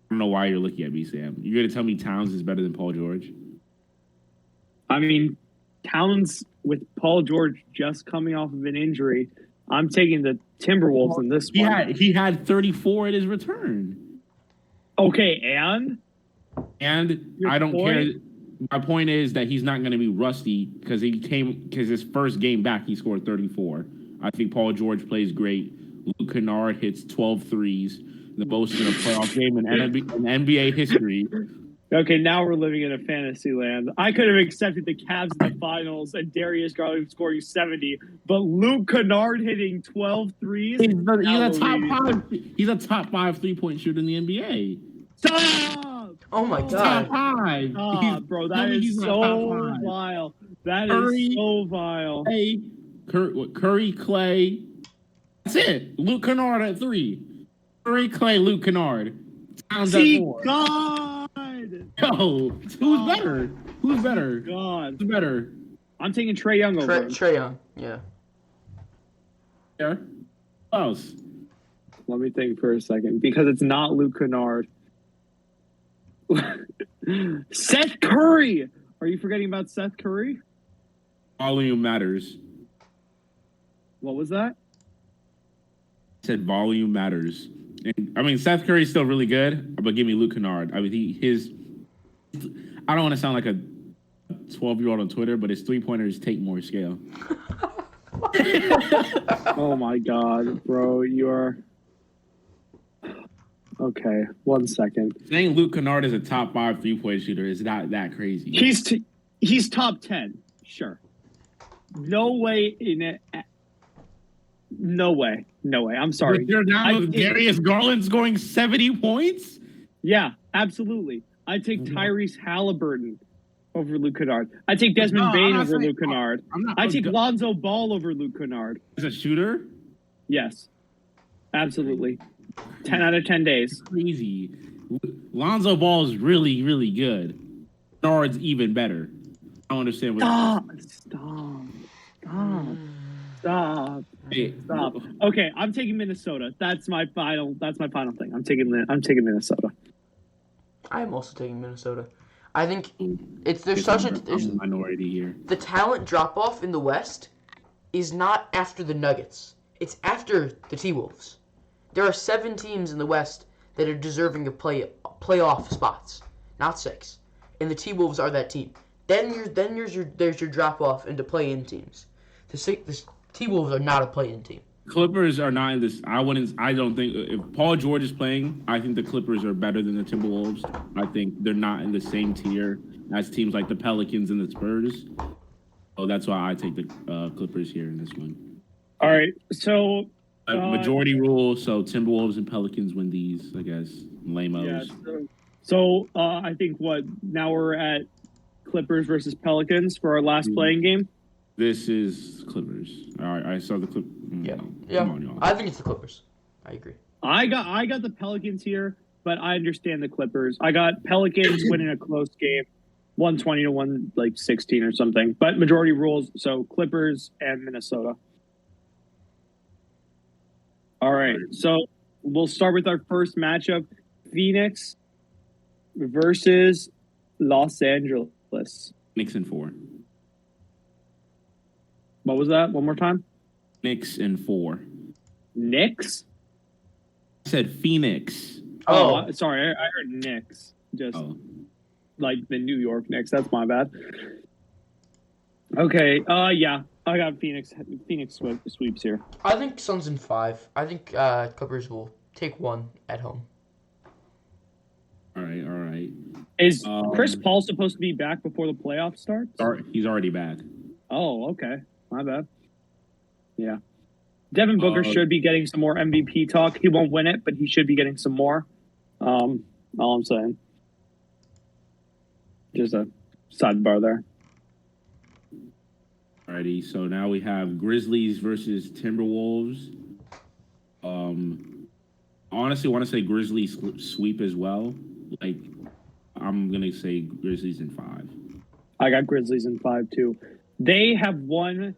don't know why you're looking at me, Sam. You're gonna tell me Towns is better than Paul George? I mean, Towns with Paul George just coming off of an injury. I'm taking the Timberwolves in this one. He had 34 at his return. Okay, and your I don't point? care. My point is that he's not going to be rusty because his first game back he scored 34. I think Paul George plays great. Luke Kennard hits 12 threes, the most in a playoff game in NBA history. Okay, now we're living in a fantasy land. I could have accepted the Cavs in the finals and Darius Garland scoring 70, but Luke Kennard hitting 12 threes? He's a top 5. He's a top 5 3-point shooter in the NBA. Stop! Oh my Top god. 5. Stop, bro. That is so vile. That is so vile. Hey, Curry, Clay. That's it. Luke Kennard at 3. Curry, Clay, Luke Kennard. Towns at 4. God! Yo, who's better? Who's better? God. Who's better? I'm taking Trae Young over him. Trae Young, yeah. Yeah. Who else? Let me think for a second. Because it's not Luke Kennard. Seth Curry! Are you forgetting about Seth Curry? Volume matters. What was that? I said volume matters. And, I mean, Seth Curry's still really good, but give me Luke Kennard. I mean, I don't want to sound like a 12-year-old on Twitter, but his 3-pointers take more scale. Oh my God, bro. You are... Okay, 1 second. Saying Luke Kennard is a top 5 3-point shooter is not that crazy. He's top 10, sure. No way in it. No way. I'm sorry. But you're down with Darius Garland scoring 70 points? Yeah, absolutely. I take Tyrese Halliburton over Luke Kennard. I take Desmond Bane over Luke Kennard. I take Lonzo Ball over Luke Kennard. As a shooter? Yes, absolutely. 10 out of 10 days. Crazy. Lonzo Ball is really, really good. Kennard's even better. I don't understand what. Stop. Okay, I'm taking Minnesota. That's my final thing. I'm taking Minnesota. I'm also taking Minnesota. I think there's a minority here. The talent drop off in the West is not after the Nuggets. It's after the T-Wolves. There are 7 teams in the West that are deserving of playoff spots, not 6. And the T-Wolves are that team. Then there's your drop off into play-in teams. The T-Wolves are not a play-in team. Clippers are not in this. I don't think if Paul George is playing, I think the Clippers are better than the Timberwolves. I think they're not in the same tier as teams like the Pelicans and the Spurs. So that's why I take the Clippers here in this one. All right, so majority rule. So Timberwolves and Pelicans win these, I guess. Lamos. Yeah. So I think now we're at Clippers versus Pelicans for our last playing game. This is Clippers. All right, I saw the clip. Yeah. Come on, y'all. I think it's the Clippers. I agree. I got the Pelicans here, but I understand the Clippers. I got Pelicans winning a close game, 120 to 116 or something. But majority rules, so Clippers and Minnesota. All right, so we'll start with our first matchup: Phoenix versus Los Angeles. Knicks in 4. What was that? One more time. Knicks in 4. Knicks? I said Phoenix. Oh, sorry. I heard Knicks. Just like the New York Knicks. That's my bad. Okay. Yeah. I got Phoenix. Phoenix sweeps here. I think Suns in 5. I think Clippers will take 1 at home. All right. Is Chris Paul supposed to be back before the playoffs start? He's already back. Oh, okay. My bad. Yeah. Devin Booker should be getting some more MVP talk. He won't win it, but he should be getting some more. All I'm saying. Just a sidebar there. Alrighty, so now we have Grizzlies versus Timberwolves. honestly want to say Grizzlies sweep as well. Like, I'm gonna say Grizzlies in 5. I got Grizzlies in 5 too. They have won.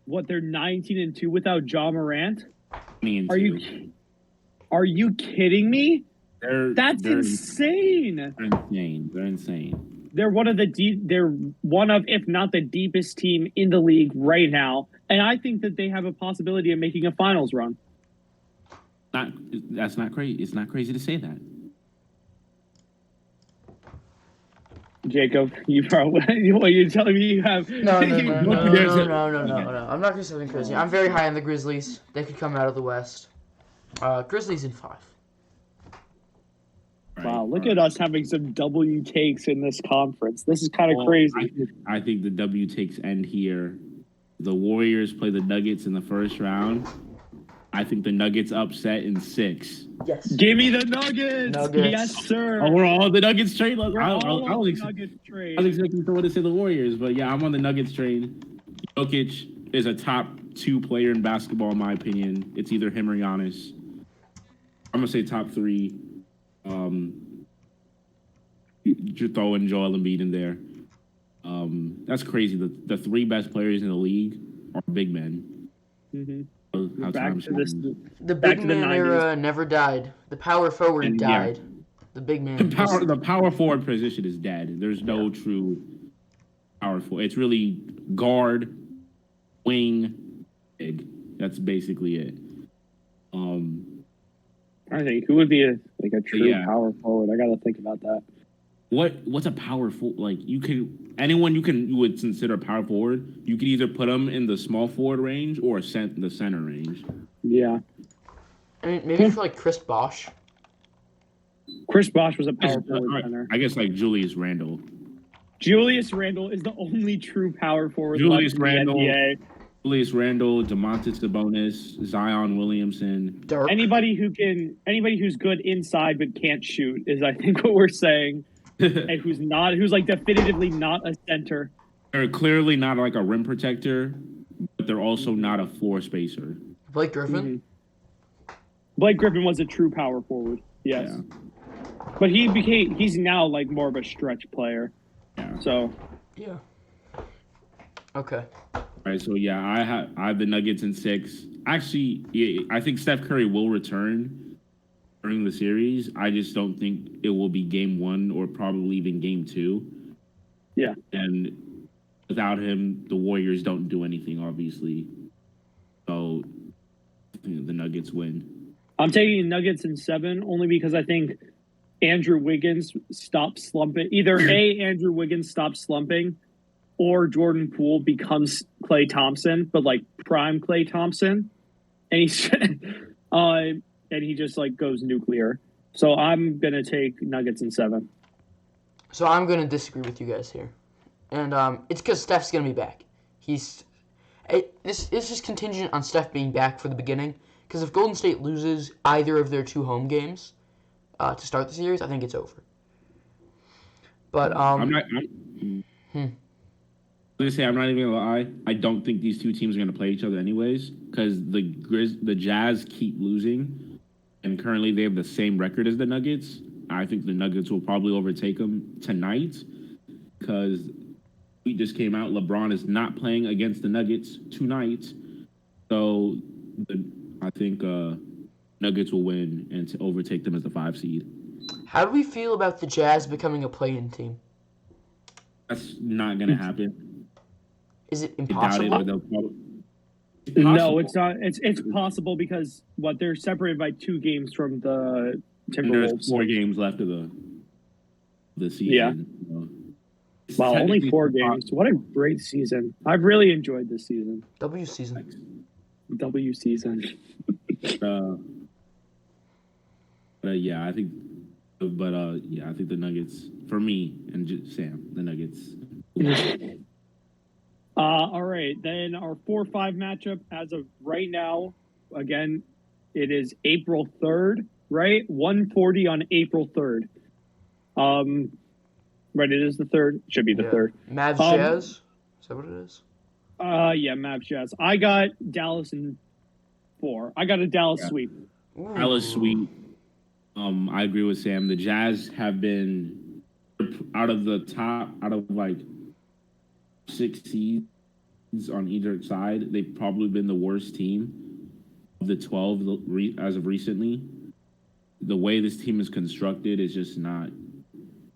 What, they're 19-2 without Ja Morant? Are you kidding me? That's insane. They're insane. They're one of if not the deepest team in the league right now, and I think that they have a possibility of making a finals run. That's not crazy. It's not crazy to say that. Jacob, you're telling me you have No. I'm not gonna say something crazy. I'm very high on the Grizzlies. They could come out of the West. Grizzlies in 5. Wow, look at us having some W takes in this conference. This is kind of crazy. I think the W takes end here. The Warriors play the Nuggets in the first round. I think the Nuggets upset in 6. Yes. Give me the Nuggets. Yes, sir. Oh, we're all the Nuggets train. I was expecting someone to say the Warriors, but yeah, I'm on the Nuggets train. Jokic is a top 2 player in basketball, in my opinion. It's either him or Giannis. I'm gonna say top 3. Just throw in Joel Embiid in there. That's crazy. The 3 best players in the league are big men. Mm-hmm. The big man era never died. The power forward died. Yeah. The big man. The power forward position is dead. There's no true power forward. It's really guard, wing, big. That's basically it. I think who would be a true power forward? I got to think about that. What's a power forward? Like you would consider a power forward. You could either put them in the small forward range or the center range. Yeah. I mean, maybe for like Chris Bosh. Chris Bosh was a power forward center. I guess like Julius Randle. Julius Randle is the only true power forward. Julius Randle, DeMontis Sabonis, Zion Williamson. Dirk. Anybody who's good inside but can't shoot is, I think, what we're saying. And who's like definitively not a center. They're clearly not like a rim protector, but they're also not a floor spacer. Blake Griffin? Mm-hmm. Blake Griffin was a true power forward, yes. Yeah. But he's now like more of a stretch player. Yeah. So. Yeah. Okay. All right, so yeah, I have the Nuggets in 6. Actually, yeah, I think Steph Curry will return during the series. I just don't think it will be game 1 or probably even game 2. Yeah. And without him, the Warriors don't do anything, obviously. So I think the Nuggets win. I'm taking Nuggets in 7 only because I think Andrew Wiggins stops slumping. Either Andrew Wiggins stops slumping or Jordan Poole becomes Klay Thompson, but like prime Klay Thompson. And he's and he just like goes nuclear. So I'm gonna take Nuggets in 7. So I'm gonna disagree with you guys here, and it's because Steph's gonna be back. This is just contingent on Steph being back for the beginning. Because if Golden State loses either of their 2 home games to start the series, I think it's over. But I'm not even gonna lie. I don't think these 2 teams are gonna play each other anyways, because the Jazz keep losing. And currently they have the same record as the Nuggets. I think the Nuggets will probably overtake them tonight because we just came out. LeBron is not playing against the Nuggets tonight. So I think Nuggets will win and to overtake them as the 5 seed. How do we feel about the Jazz becoming a play-in team? That's not going to happen. Is it impossible? No, it's not. It's possible because they're separated by 2 games from the Timberwolves. There's 4 games left of the season. Yeah. Wow, only 4 games. What a great season! I've really enjoyed this season. W season. Yeah, I think. I think the Nuggets for me and Sam, the Nuggets. All right, then our 4-5 matchup as of right now, again, it is April 3rd, right? 1:40 on April 3rd. Right, it is the 3rd. Should be the 3rd. Mavs Jazz? Is that what it is? Yeah, Mavs Jazz. I got Dallas in 4. I got a Dallas sweep. Dallas sweep. I agree with Sam. The Jazz have been out of like 6 seeds on either side. They've probably been the worst team of the 12 as of recently. The way this team is constructed is just not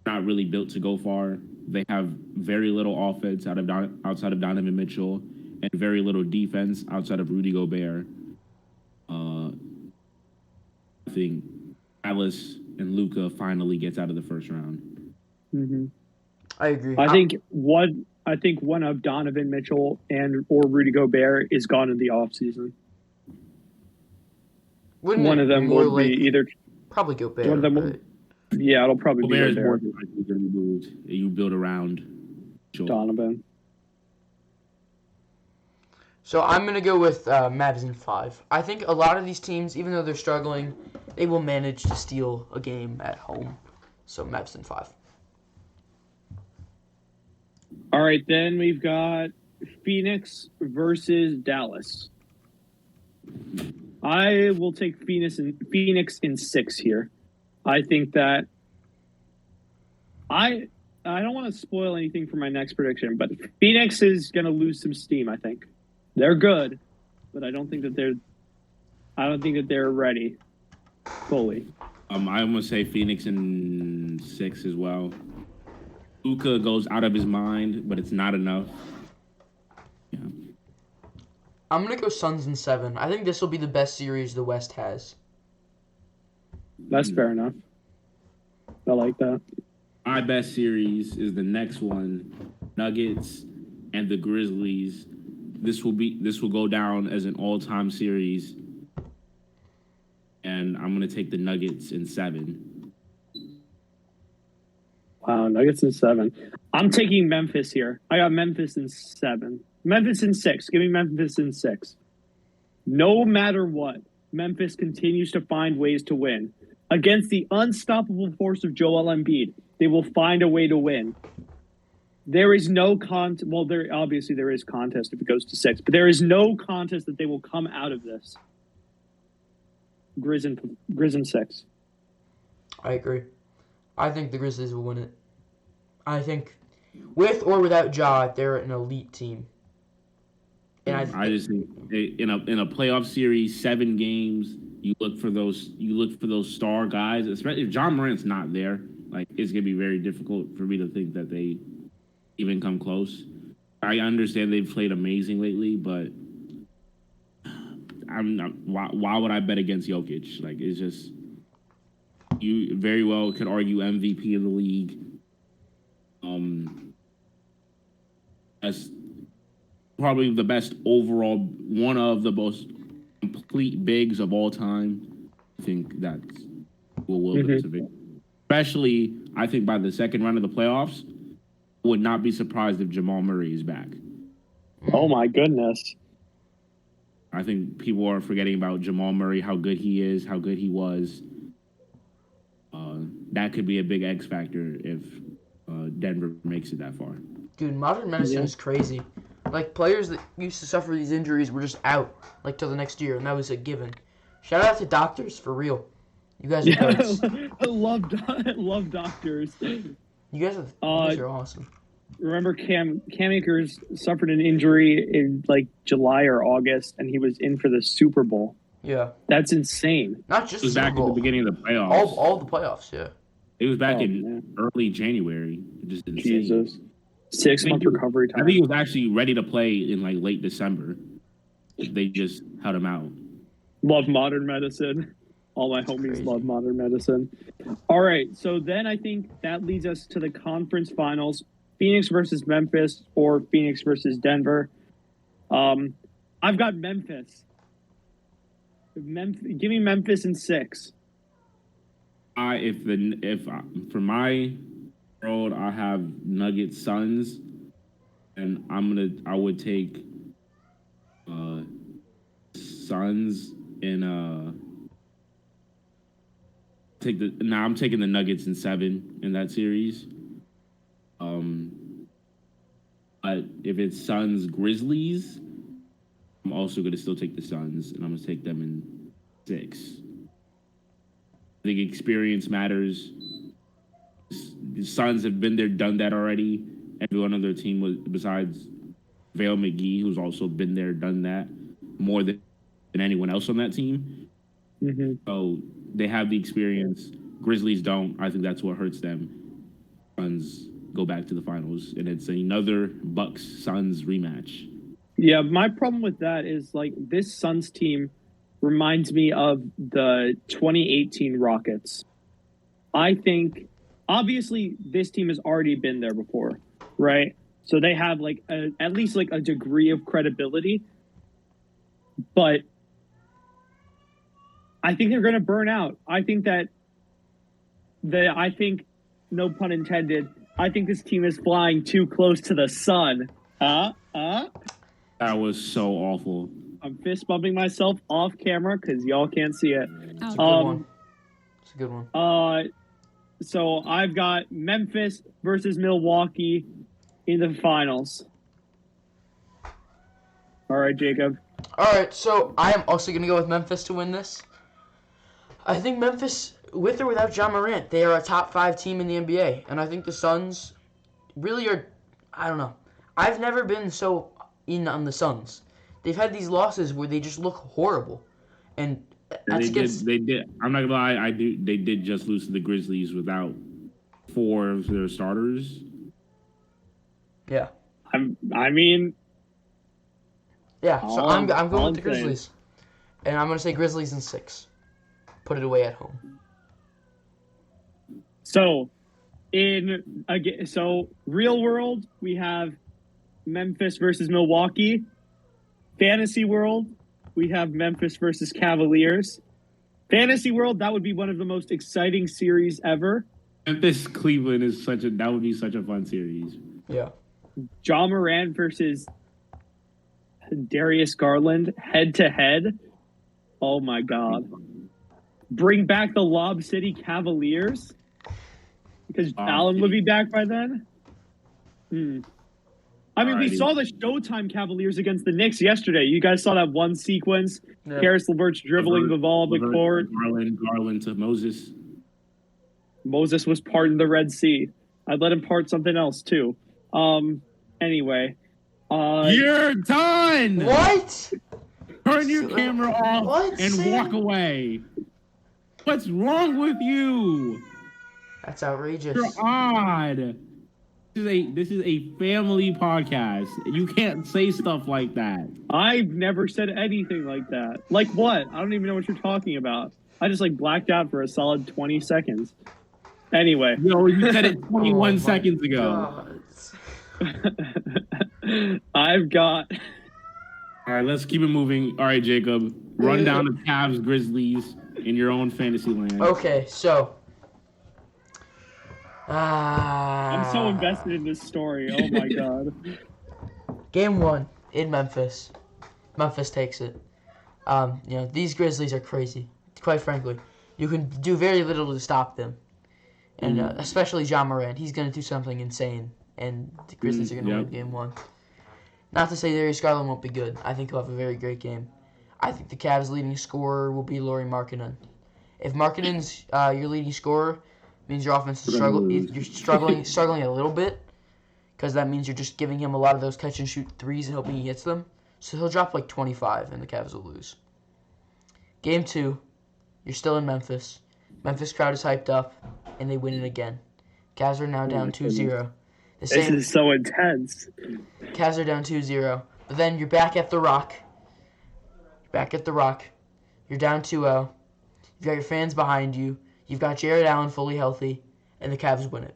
really built to go far. They have very little offense outside of Donovan Mitchell and very little defense outside of Rudy Gobert. I think Alice and Luka finally gets out of the first round. Mm-hmm. I agree. I think one of Donovan Mitchell or Rudy Gobert is gone in the offseason. One of them will be either probably Gobert. One of them will, yeah, it'll probably Gobert be is more than likely going to be moved. You build around Donovan. So I'm going to go with Mavs in 5. I think a lot of these teams, even though they're struggling, they will manage to steal a game at home. So Mavs in 5. All right, then we've got Phoenix versus Dallas. I will take Phoenix in 6 here. I think that I don't want to spoil anything for my next prediction, but Phoenix is going to lose some steam, I think. They're good, but I don't think that they're ready fully. I'm gonna say Phoenix in 6 as well. Luka goes out of his mind, but it's not enough. Yeah. I'm gonna go Suns in 7. I think this will be the best series the West has. That's fair enough. I like that. My best series is the next one, Nuggets and the Grizzlies. This will go down as an all-time series, and I'm gonna take the Nuggets in 7. Wow, Nuggets in 7. I'm taking Memphis here. I got Memphis in 7. Memphis in 6. Give me Memphis in 6. No matter what, Memphis continues to find ways to win against the unstoppable force of Joel Embiid. They will find a way to win. There is no there is contest if it goes to 6, but there is no contest that they will come out of this. Grizz in 6. I agree. I think the Grizzlies will win it. I think, with or without Ja, they're an elite team. And I just think in a playoff series, 7 games, you look for those star guys, especially if John Morant's not there. Like, it's gonna be very difficult for me to think that they even come close. I understand they've played amazing lately, but I'm not. Why would I bet against Jokic? Like, it's just, you very well could argue MVP of the league. As probably the best overall, one of the most complete bigs of all time. I think that's will it. Especially, I think by the second round of the playoffs, I would not be surprised if Jamal Murray is back. Oh my goodness. I think people are forgetting about Jamal Murray, how good he is, how good he was. That could be a big X factor if Denver makes it that far. Dude, modern medicine is crazy. Like, players that used to suffer these injuries were just out, like, till the next year, and that was a given. Shout out to doctors, for real. You guys are goats. I love doctors. You guys are awesome. Remember Cam Akers suffered an injury in, like, July or August, and he was in for the Super Bowl. Yeah. That's insane. Not just He was Super back Bowl. at the beginning of the playoffs. All the playoffs, yeah. He was back in early January. Just insane. Jesus. 6-month recovery time. I think he was actually ready to play in like late December. They just held him out. Love modern medicine. All my homies love modern medicine. All right, so then I think that leads us to the conference finals. Phoenix versus Memphis or Phoenix versus Denver. I've got Memphis. Give me Memphis in 6. For my world, I have Nuggets Suns, and I would take Suns in I'm taking the Nuggets in 7 in that series. But if it's Suns Grizzlies, I'm also going to still take the Suns, and I'm going to take them in 6. think experience matters. The Suns have been there, done that already. Everyone on their team was besides Vale McGee, who's also been there, done that more than anyone else on that team. Mm-hmm. So they have the experience. Grizzlies don't. I think that's what hurts them. Suns go back to the finals, and it's another Bucks-Suns rematch. Yeah, my problem with that is like this Suns team reminds me of the 2018 Rockets. I think obviously this team has already been there before, right? So they have like at least like a degree of credibility, but I think they're going to burn out. I think no pun intended, I think this team is flying too close to the sun. That was so awful. I'm fist bumping myself off camera because y'all can't see it. It's a good one. It's a good one. So I've got Memphis versus Milwaukee in the finals. All right, Jacob. All right, so I am also going to go with Memphis to win this. I think Memphis, with or without John Morant, they are a top 5 team in the NBA. And I think the Suns really are, I don't know. I've never been so in on the Suns. They've had these losses where they just look horrible. And they did. I'm not gonna lie. They did just lose to the Grizzlies without 4 of their starters. Yeah. I mean. Yeah. So I'm going with the Grizzlies, and I'm gonna say Grizzlies in 6. Put it away at home. So, real world we have Memphis versus Milwaukee. Fantasy world, we have Memphis versus Cavaliers. Fantasy world, that would be one of the most exciting series ever. Memphis Cleveland that would be such a fun series. Yeah. John Morant versus Darius Garland head to head. Oh my God. Bring back the Lob City Cavaliers because Allen would be back by then. I mean, we saw the Showtime Cavaliers against the Knicks yesterday. You guys saw that one sequence. Yeah. Karis LeVert's dribbling the ball up the court. Garland to Moses. Moses was parting the Red Sea. I'd let him part something else, too. Anyway. You're done! What? Turn your camera off and walk away. What's wrong with you? That's outrageous. You're odd. This is a family podcast. You can't say stuff like that. I've never said anything like that. Like what? I don't even know what you're talking about. I just blacked out for a solid 20 seconds. Anyway. You said it 21 seconds ago. I've got... All right, let's keep it moving. All right, Jacob. Run down the Cavs, Grizzlies in your own fantasy land. Okay, so... I'm so invested in this story. Oh, my God. Game 1 in Memphis. Memphis takes it. These Grizzlies are crazy. Quite frankly. You can do very little to stop them. And especially John Morant. He's going to do something insane. And the Grizzlies are going to win Game 1. Not to say Darius Garland won't be good. I think he'll have a very great game. I think the Cavs' leading scorer will be Lauri Markkanen. If Markkanen's your leading scorer, means your offense is struggling a little bit, because that means you're just giving him a lot of those catch and shoot threes and hoping he hits them. So he'll drop like 25 and the Cavs will lose. Game 2, you're still in Memphis. Memphis crowd is hyped up and they win it again. Cavs are now down 2-0. This is so intense. Cavs are down 2-0. But then you're back at the Rock. You're down 2-0. You've got your fans behind you. You've got Jared Allen fully healthy, and the Cavs win it.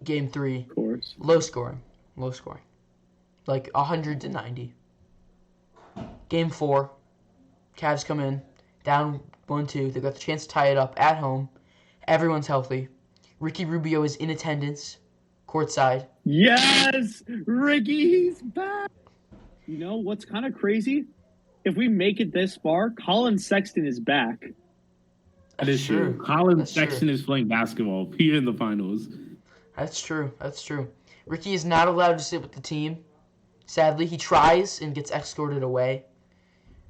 Game 3, of course. Low scoring, like 100-90. Game 4, Cavs come in, down 1-2. They've got the chance to tie it up at home. Everyone's healthy. Ricky Rubio is in attendance, courtside. Yes, Ricky's back. You know what's kind of crazy? If we make it this far, Colin Sexton is back. That is true. Colin Sexton is playing basketball here in the finals. That's true. Ricky is not allowed to sit with the team. Sadly, he tries and gets escorted away.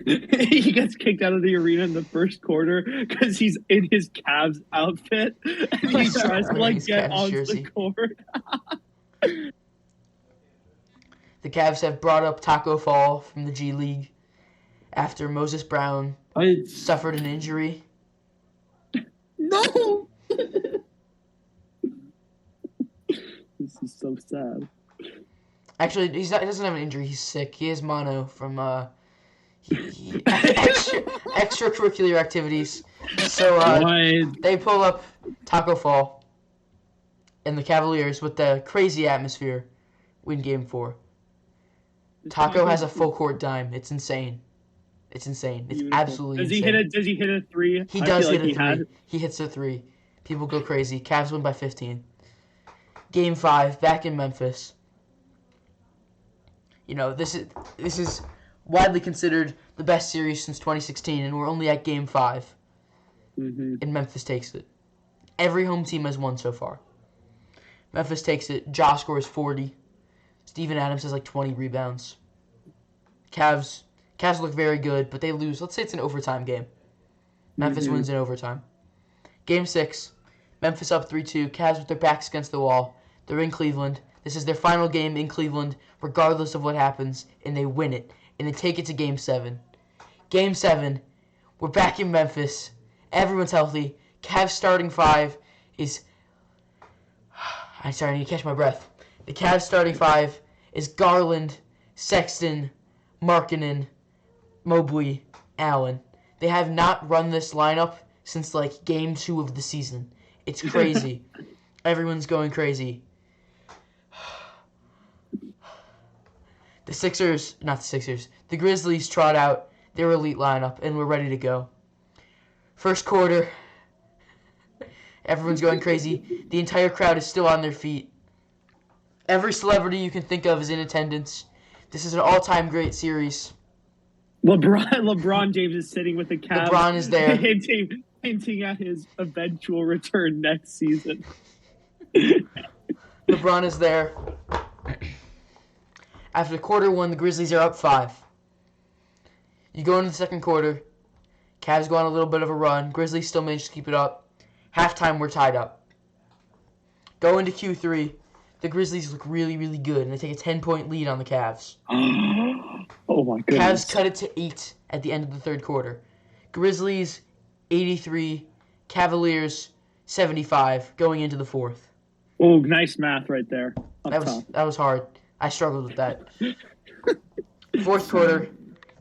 He gets kicked out of the arena in the first quarter because he's in his Cavs outfit and he tries to Wearing his get Cavs onto jersey. the court. The Cavs have brought up Taco Fall from the G League after Moses Brown suffered an injury. No. This is so sad. Actually, he doesn't have an injury. He's sick. He has mono from extracurricular activities. So they pull up Taco Fall, and the Cavaliers, with the crazy atmosphere, win Game 4. Taco has a full court dime. It's insane. It's insane. It's absolutely insane. Does he hit a three? He does hit a three. He hits a three. People go crazy. Cavs win by 15. Game 5, back in Memphis. You know, this is widely considered the best series since 2016, and we're only at Game 5. Mm-hmm. And Memphis takes it. Every home team has won so far. Memphis takes it. Ja scores 40. Steven Adams has like 20 rebounds. Cavs look very good, but they lose. Let's say it's an overtime game. Memphis wins in overtime. Game 6, Memphis up 3-2. Cavs with their backs against the wall. They're in Cleveland. This is their final game in Cleveland, regardless of what happens, and they win it. And they take it to Game 7. Game 7, we're back in Memphis. Everyone's healthy. Cavs starting 5 is... I'm sorry, I need to catch my breath. The Cavs starting 5 is Garland, Sexton, Markkanen, Mobley, Allen. They have not run this lineup since like Game 2 of the season. It's crazy. Everyone's going crazy. The Grizzlies trot out their elite lineup and we're ready to go. First quarter, everyone's going crazy. The entire crowd is still on their feet. Every celebrity you can think of is in attendance. This is an all-time great series. LeBron James is sitting with the Cavs. LeBron is there. hinting at his eventual return next season. LeBron is there. After quarter 1, the Grizzlies are up 5. You go into the second quarter. Cavs go on a little bit of a run. Grizzlies still manage to keep it up. Halftime, we're tied up. Go into Q3. The Grizzlies look really, really good, and they take a 10-point lead on the Cavs. Oh, my goodness. Cavs cut it to 8 at the end of the third quarter. Grizzlies, 83. Cavaliers, 75, going into the fourth. Oh, nice math right there. That was hard. I struggled with that. Fourth quarter,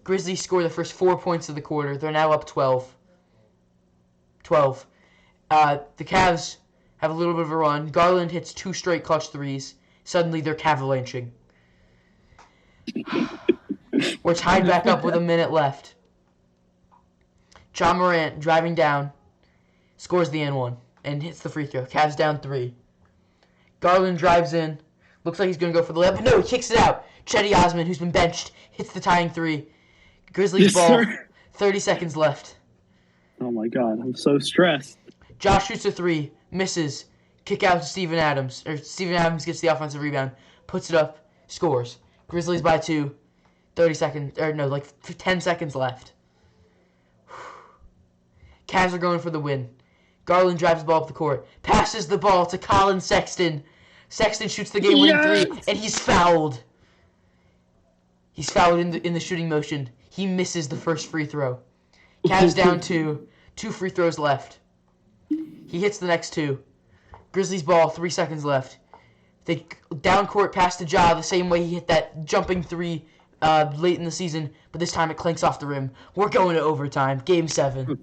Grizzlies score the first 4 points of the quarter. They're now up 12. The Cavs have a little bit of a run. Garland hits 2 straight clutch threes. Suddenly, they're cavalanching. We're tied back up with a minute left. John Morant, driving down, scores the N1 and hits the free throw. Cavs down 3. Garland drives in. Looks like he's going to go for the layup, but no, he kicks it out. Chetty Osman, who's been benched, hits the tying 3. Grizzlies ball, 30 seconds left. Oh, my God. I'm so stressed. Josh shoots a 3, misses, kick out to Steven Adams. Steven Adams gets the offensive rebound, puts it up, scores. Grizzlies by 2, 10 seconds left. Cavs are going for the win. Garland drives the ball up the court, passes the ball to Colin Sexton. Sexton shoots the game-winning 3, and he's fouled. He's fouled in the shooting motion. He misses the first free throw. Cavs down 2, 2 free throws left. He hits the next 2. Grizzlies ball, 3 seconds left. They down court pass to Ja the same way he hit that jumping 3 late in the season, but this time it clinks off the rim. We're going to overtime. Game 7.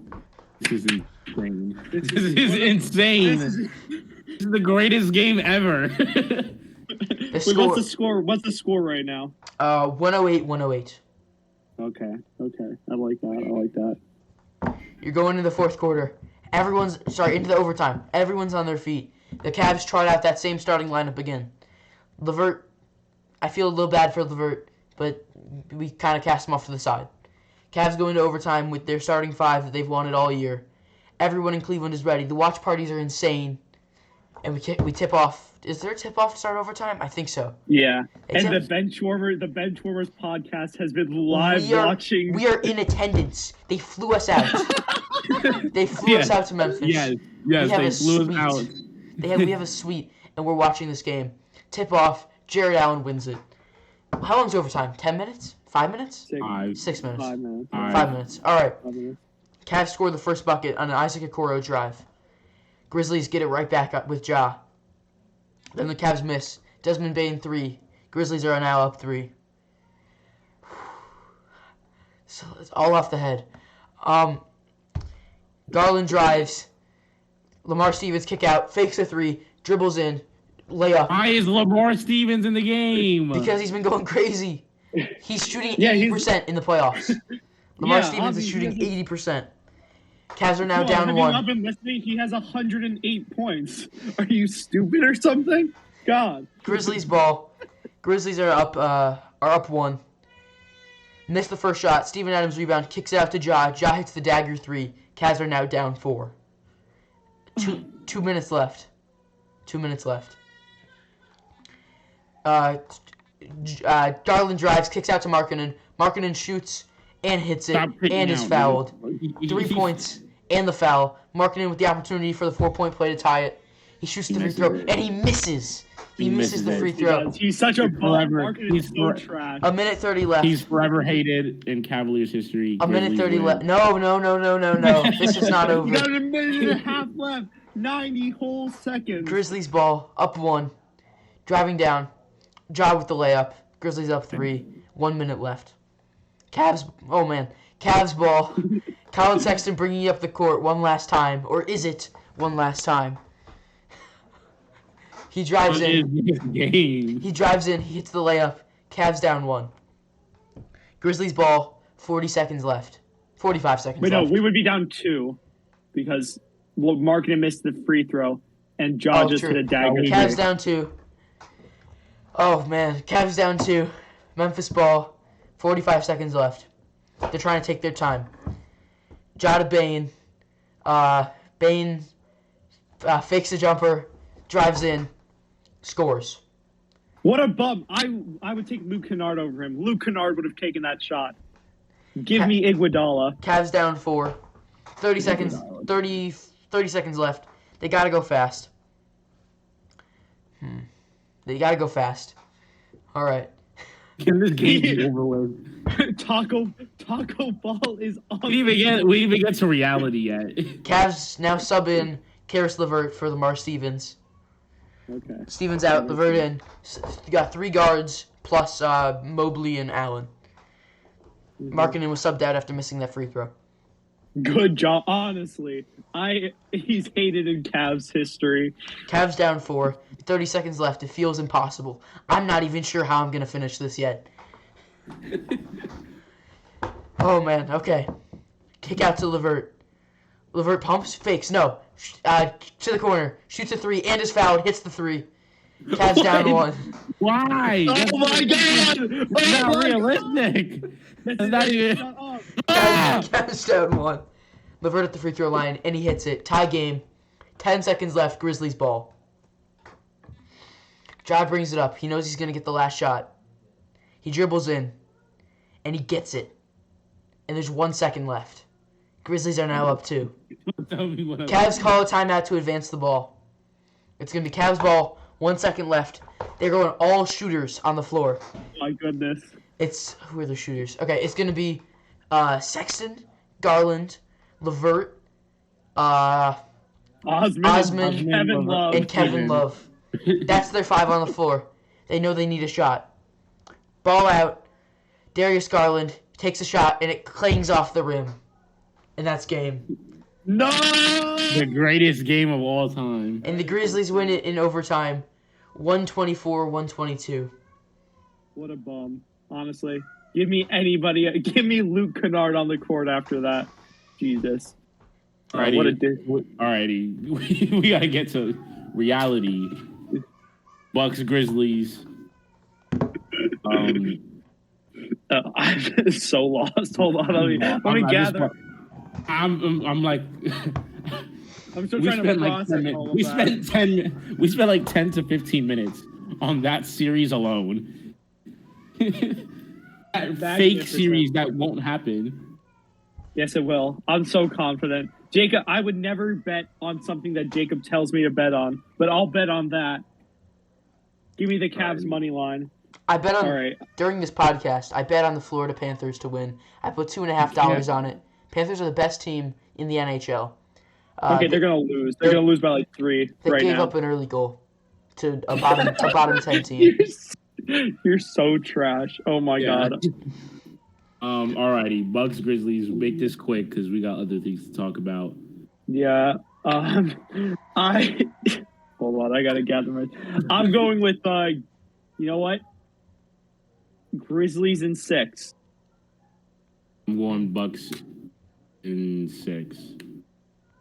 This is insane. This is insane. This is the greatest game ever. What's the score? What's the score right now? 108-108. Okay. I like that. You're going into the fourth quarter. Into the overtime. Everyone's on their feet. The Cavs trot out that same starting lineup again. LeVert, I feel a little bad for LeVert, but we kind of cast him off to the side. Cavs go into overtime with their starting 5 that they've wanted all year. Everyone in Cleveland is ready. The watch parties are insane. And we tip off Is there a tip-off to start overtime? I think so. Yeah. It's And in- the Benchwarmers podcast has been live watching. We are in attendance. They flew us out. They flew us out to Memphis. Yes, We have they a flew suite. us out. We have a suite, and we're watching this game. Tip-off. Jared Allen wins it. How long's overtime? 10 minutes? 5 minutes? 6 minutes. 5 minutes. 5 minutes. All right. 5 minutes. Cavs score the first bucket on an Isaac Okoro drive. Grizzlies get it right back up with Ja. Then the Cavs miss. Desmond Bane 3. Grizzlies are now up 3. So it's all off the head. Garland drives. Lamar Stevens kick out. Fakes a 3. Dribbles in. Layup. Why is Lamar Stevens in the game? Because he's been going crazy. He's shooting Yeah, 80% in the playoffs. Lamar Yeah, Stevens is obviously, shooting 80%. Cavs are now Well, down have you 1. not been listening? He has 108 points. Are you stupid or something? God. Grizzlies ball. Grizzlies are up 1. Missed the first shot. Steven Adams rebound. Kicks it out to Ja. Ja hits the dagger 3. Cavs are now down 4. 2 minutes left. 2 minutes left. Garland drives, kicks out to Markkanen. Markkanen shoots and hits it, and is fouled. 3 points and the foul. Markkanen with the opportunity for the 4-point play to tie it. He shoots the free throw, and he misses. He misses the free throw. He's such a bum. He's so He's trash. A minute 30 left. He's forever hated in Cavaliers history. A minute Grizzlies 30 win. left. No. This is not We over. got a minute and a half left. 90 whole seconds. Grizzlies ball, up 1. Driving down. Ja with the layup. Grizzlies up 3. 1 minute left. Cavs ball. Colin Sexton bringing you up the court one last time. Or is it one last time? He drives in. He drives in. He hits the layup. Cavs down 1. Grizzlies ball. 40 seconds left. 45 seconds Wait, left. no, we would be down 2 because Markkanen missed the free throw and Ja just true. hit a dagger. Cavs down 2. Oh, man. Cavs down 2. Memphis ball. 45 seconds left. They're trying to take their time. Ja to Bane. Bane fakes a jumper. Drives in. Scores. What a bum. I would take Luke Kennard over him. Luke Kennard would have taken that shot. Give me Iguodala. Cavs down 4. 30 seconds. 30 seconds left. They gotta go fast. They gotta go fast. All right. Can this game be over with? Taco Ball is on. We didn't even get to reality yet. Cavs now sub in Karis LeVert for Lamar Stevens. Okay. Stevens out, LeVert in. You got 3 guards plus Mobley and Allen. Markkanen was subbed out after missing that free throw. Good job. Honestly, he's hated in Cavs history. Cavs down 4. 30 seconds left. It feels impossible. I'm not even sure how I'm going to finish this yet. Oh, man. Okay. Kick out to LeVert. LeVert pumps, fakes. No. To the corner. Shoots a 3 and is fouled. Hits the 3. Cavs down 1. Why? Oh my God! That's not realistic. That's not even. Shut up. Cavs down 1. LeVert at the free throw line, and he hits it. Tie game. 10 seconds left. Grizzlies ball. Ja brings it up. He knows he's going to get the last shot. He dribbles in, and he gets it. And there's 1 second left. Grizzlies are now up 2. Cavs call a timeout to advance the ball. It's going to be Cavs ball. 1 second left. They're going all shooters on the floor. My goodness. Who are the shooters? Okay, it's going to be Sexton, Garland, LeVert, Osman, Kevin Love. and Kevin Love. That's their 5 on the floor. They know they need a shot. Ball out. Darius Garland takes a shot, and it clangs off the rim. And that's game. No! The greatest game of all time. And the Grizzlies win it in overtime. 124-122. What a bum. Honestly. Give me Luke Kennard on the court after that. Jesus. Alrighty. What a dick. Alrighty. We gotta get to reality. Bucks, Grizzlies. I'm so lost. Hold on. Let me gather. I'm like I'm still trying to process all of that. We spent like 10 to 15 minutes on that series alone. That fake series that won't happen. Yes, it will. I'm so confident. Jacob, I would never bet on something that Jacob tells me to bet on, but I'll bet on that. Give me the Cavs money line. I bet on during this podcast. I bet on the Florida Panthers to win. I put $2.50 on it. Panthers are the best team in the NHL. They're gonna lose. They're gonna lose by like 3 They right gave now. up an early goal to a bottom 10 team. You're so trash. Oh my god. Alrighty, Bucks Grizzlies. Make this quick because we got other things to talk about. Yeah. I hold on. I gotta gather my. I'm going with you know what? Grizzlies in 6. I'm going Bucks in 6.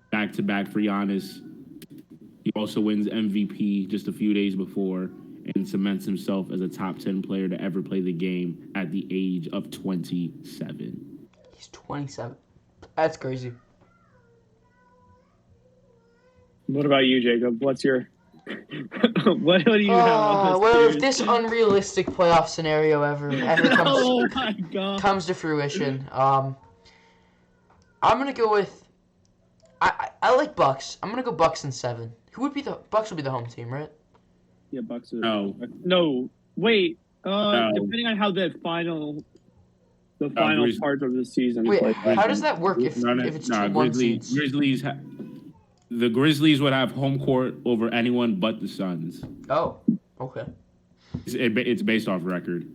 Back to back for Giannis. He also wins MVP just a few days before and cements himself as a top 10 player to ever play the game at the age of 27. He's 27. That's crazy. What about you, Jacob? What's your what do you have on this? Well, dude? if this unrealistic playoff scenario ever comes to fruition, I'm gonna go with I like Bucks. I'm gonna go Bucks in 7. Who would be the Bucks? Will be the home team, right? Yeah, Bucks. No. Wait. Depending on how the final part of the season. Wait, is like. how does that work if it's 2-1 seeds? The Grizzlies would have home court over anyone but the Suns. Oh, okay. It's based off record.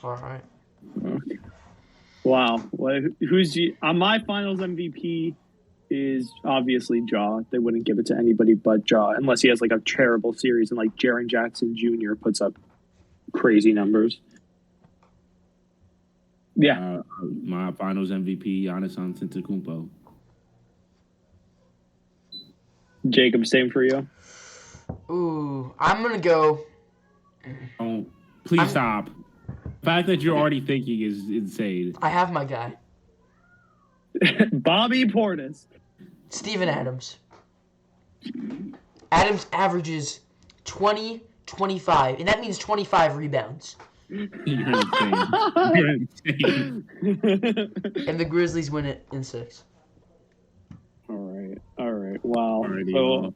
All right. Wow. Who's on my finals MVP is obviously Ja. They wouldn't give it to anybody but Ja unless he has like a terrible series and like Jaren Jackson Jr. puts up crazy numbers. Yeah. My finals MVP, Giannis Antetokounmpo. Jacob, same for you. Ooh, I'm gonna go. Oh, please stop. The fact that you're already thinking is insane. I have my guy. Bobby Portis. Steven Adams. Adams averages 20, 25, and that means 25 rebounds. You're insane. You're insane. And the Grizzlies win it in 6. All right. Wow. Alrighty, so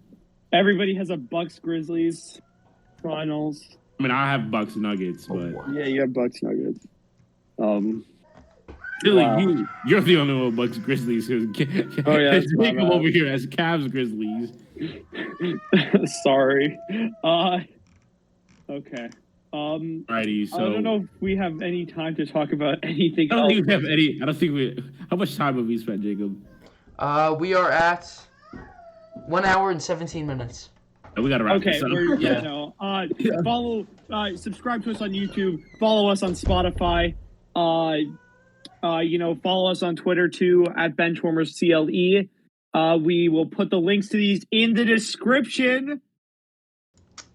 everybody has a Bucks Grizzlies finals. I mean, I have Bucks Nuggets, but yeah, you have Bucks Nuggets. Really, Wow. you're the only one Bucks Grizzlies who Jacob over here as Cavs Grizzlies. Sorry. Okay. Alrighty, so I don't know if we have any time to talk about anything I don't else. think we have any. I don't think we. How much time have we spent, Jacob? We are at 1 hour and 17 minutes. We gotta wrap Okay, this up. Follow, subscribe to us on YouTube. Follow us on Spotify. Follow us on Twitter too at Benchwarmers CLE. We will put the links to these in the description.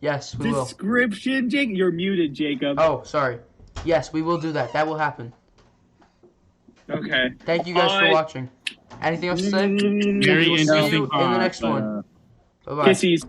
Yes, we will. Description, Jake. You're muted, Jacob. Oh, sorry. Yes, we will do that. That will happen. Okay. Thank you guys for watching. Anything else to say? Very We will see interesting you in the next one. Bye-bye. Kissies.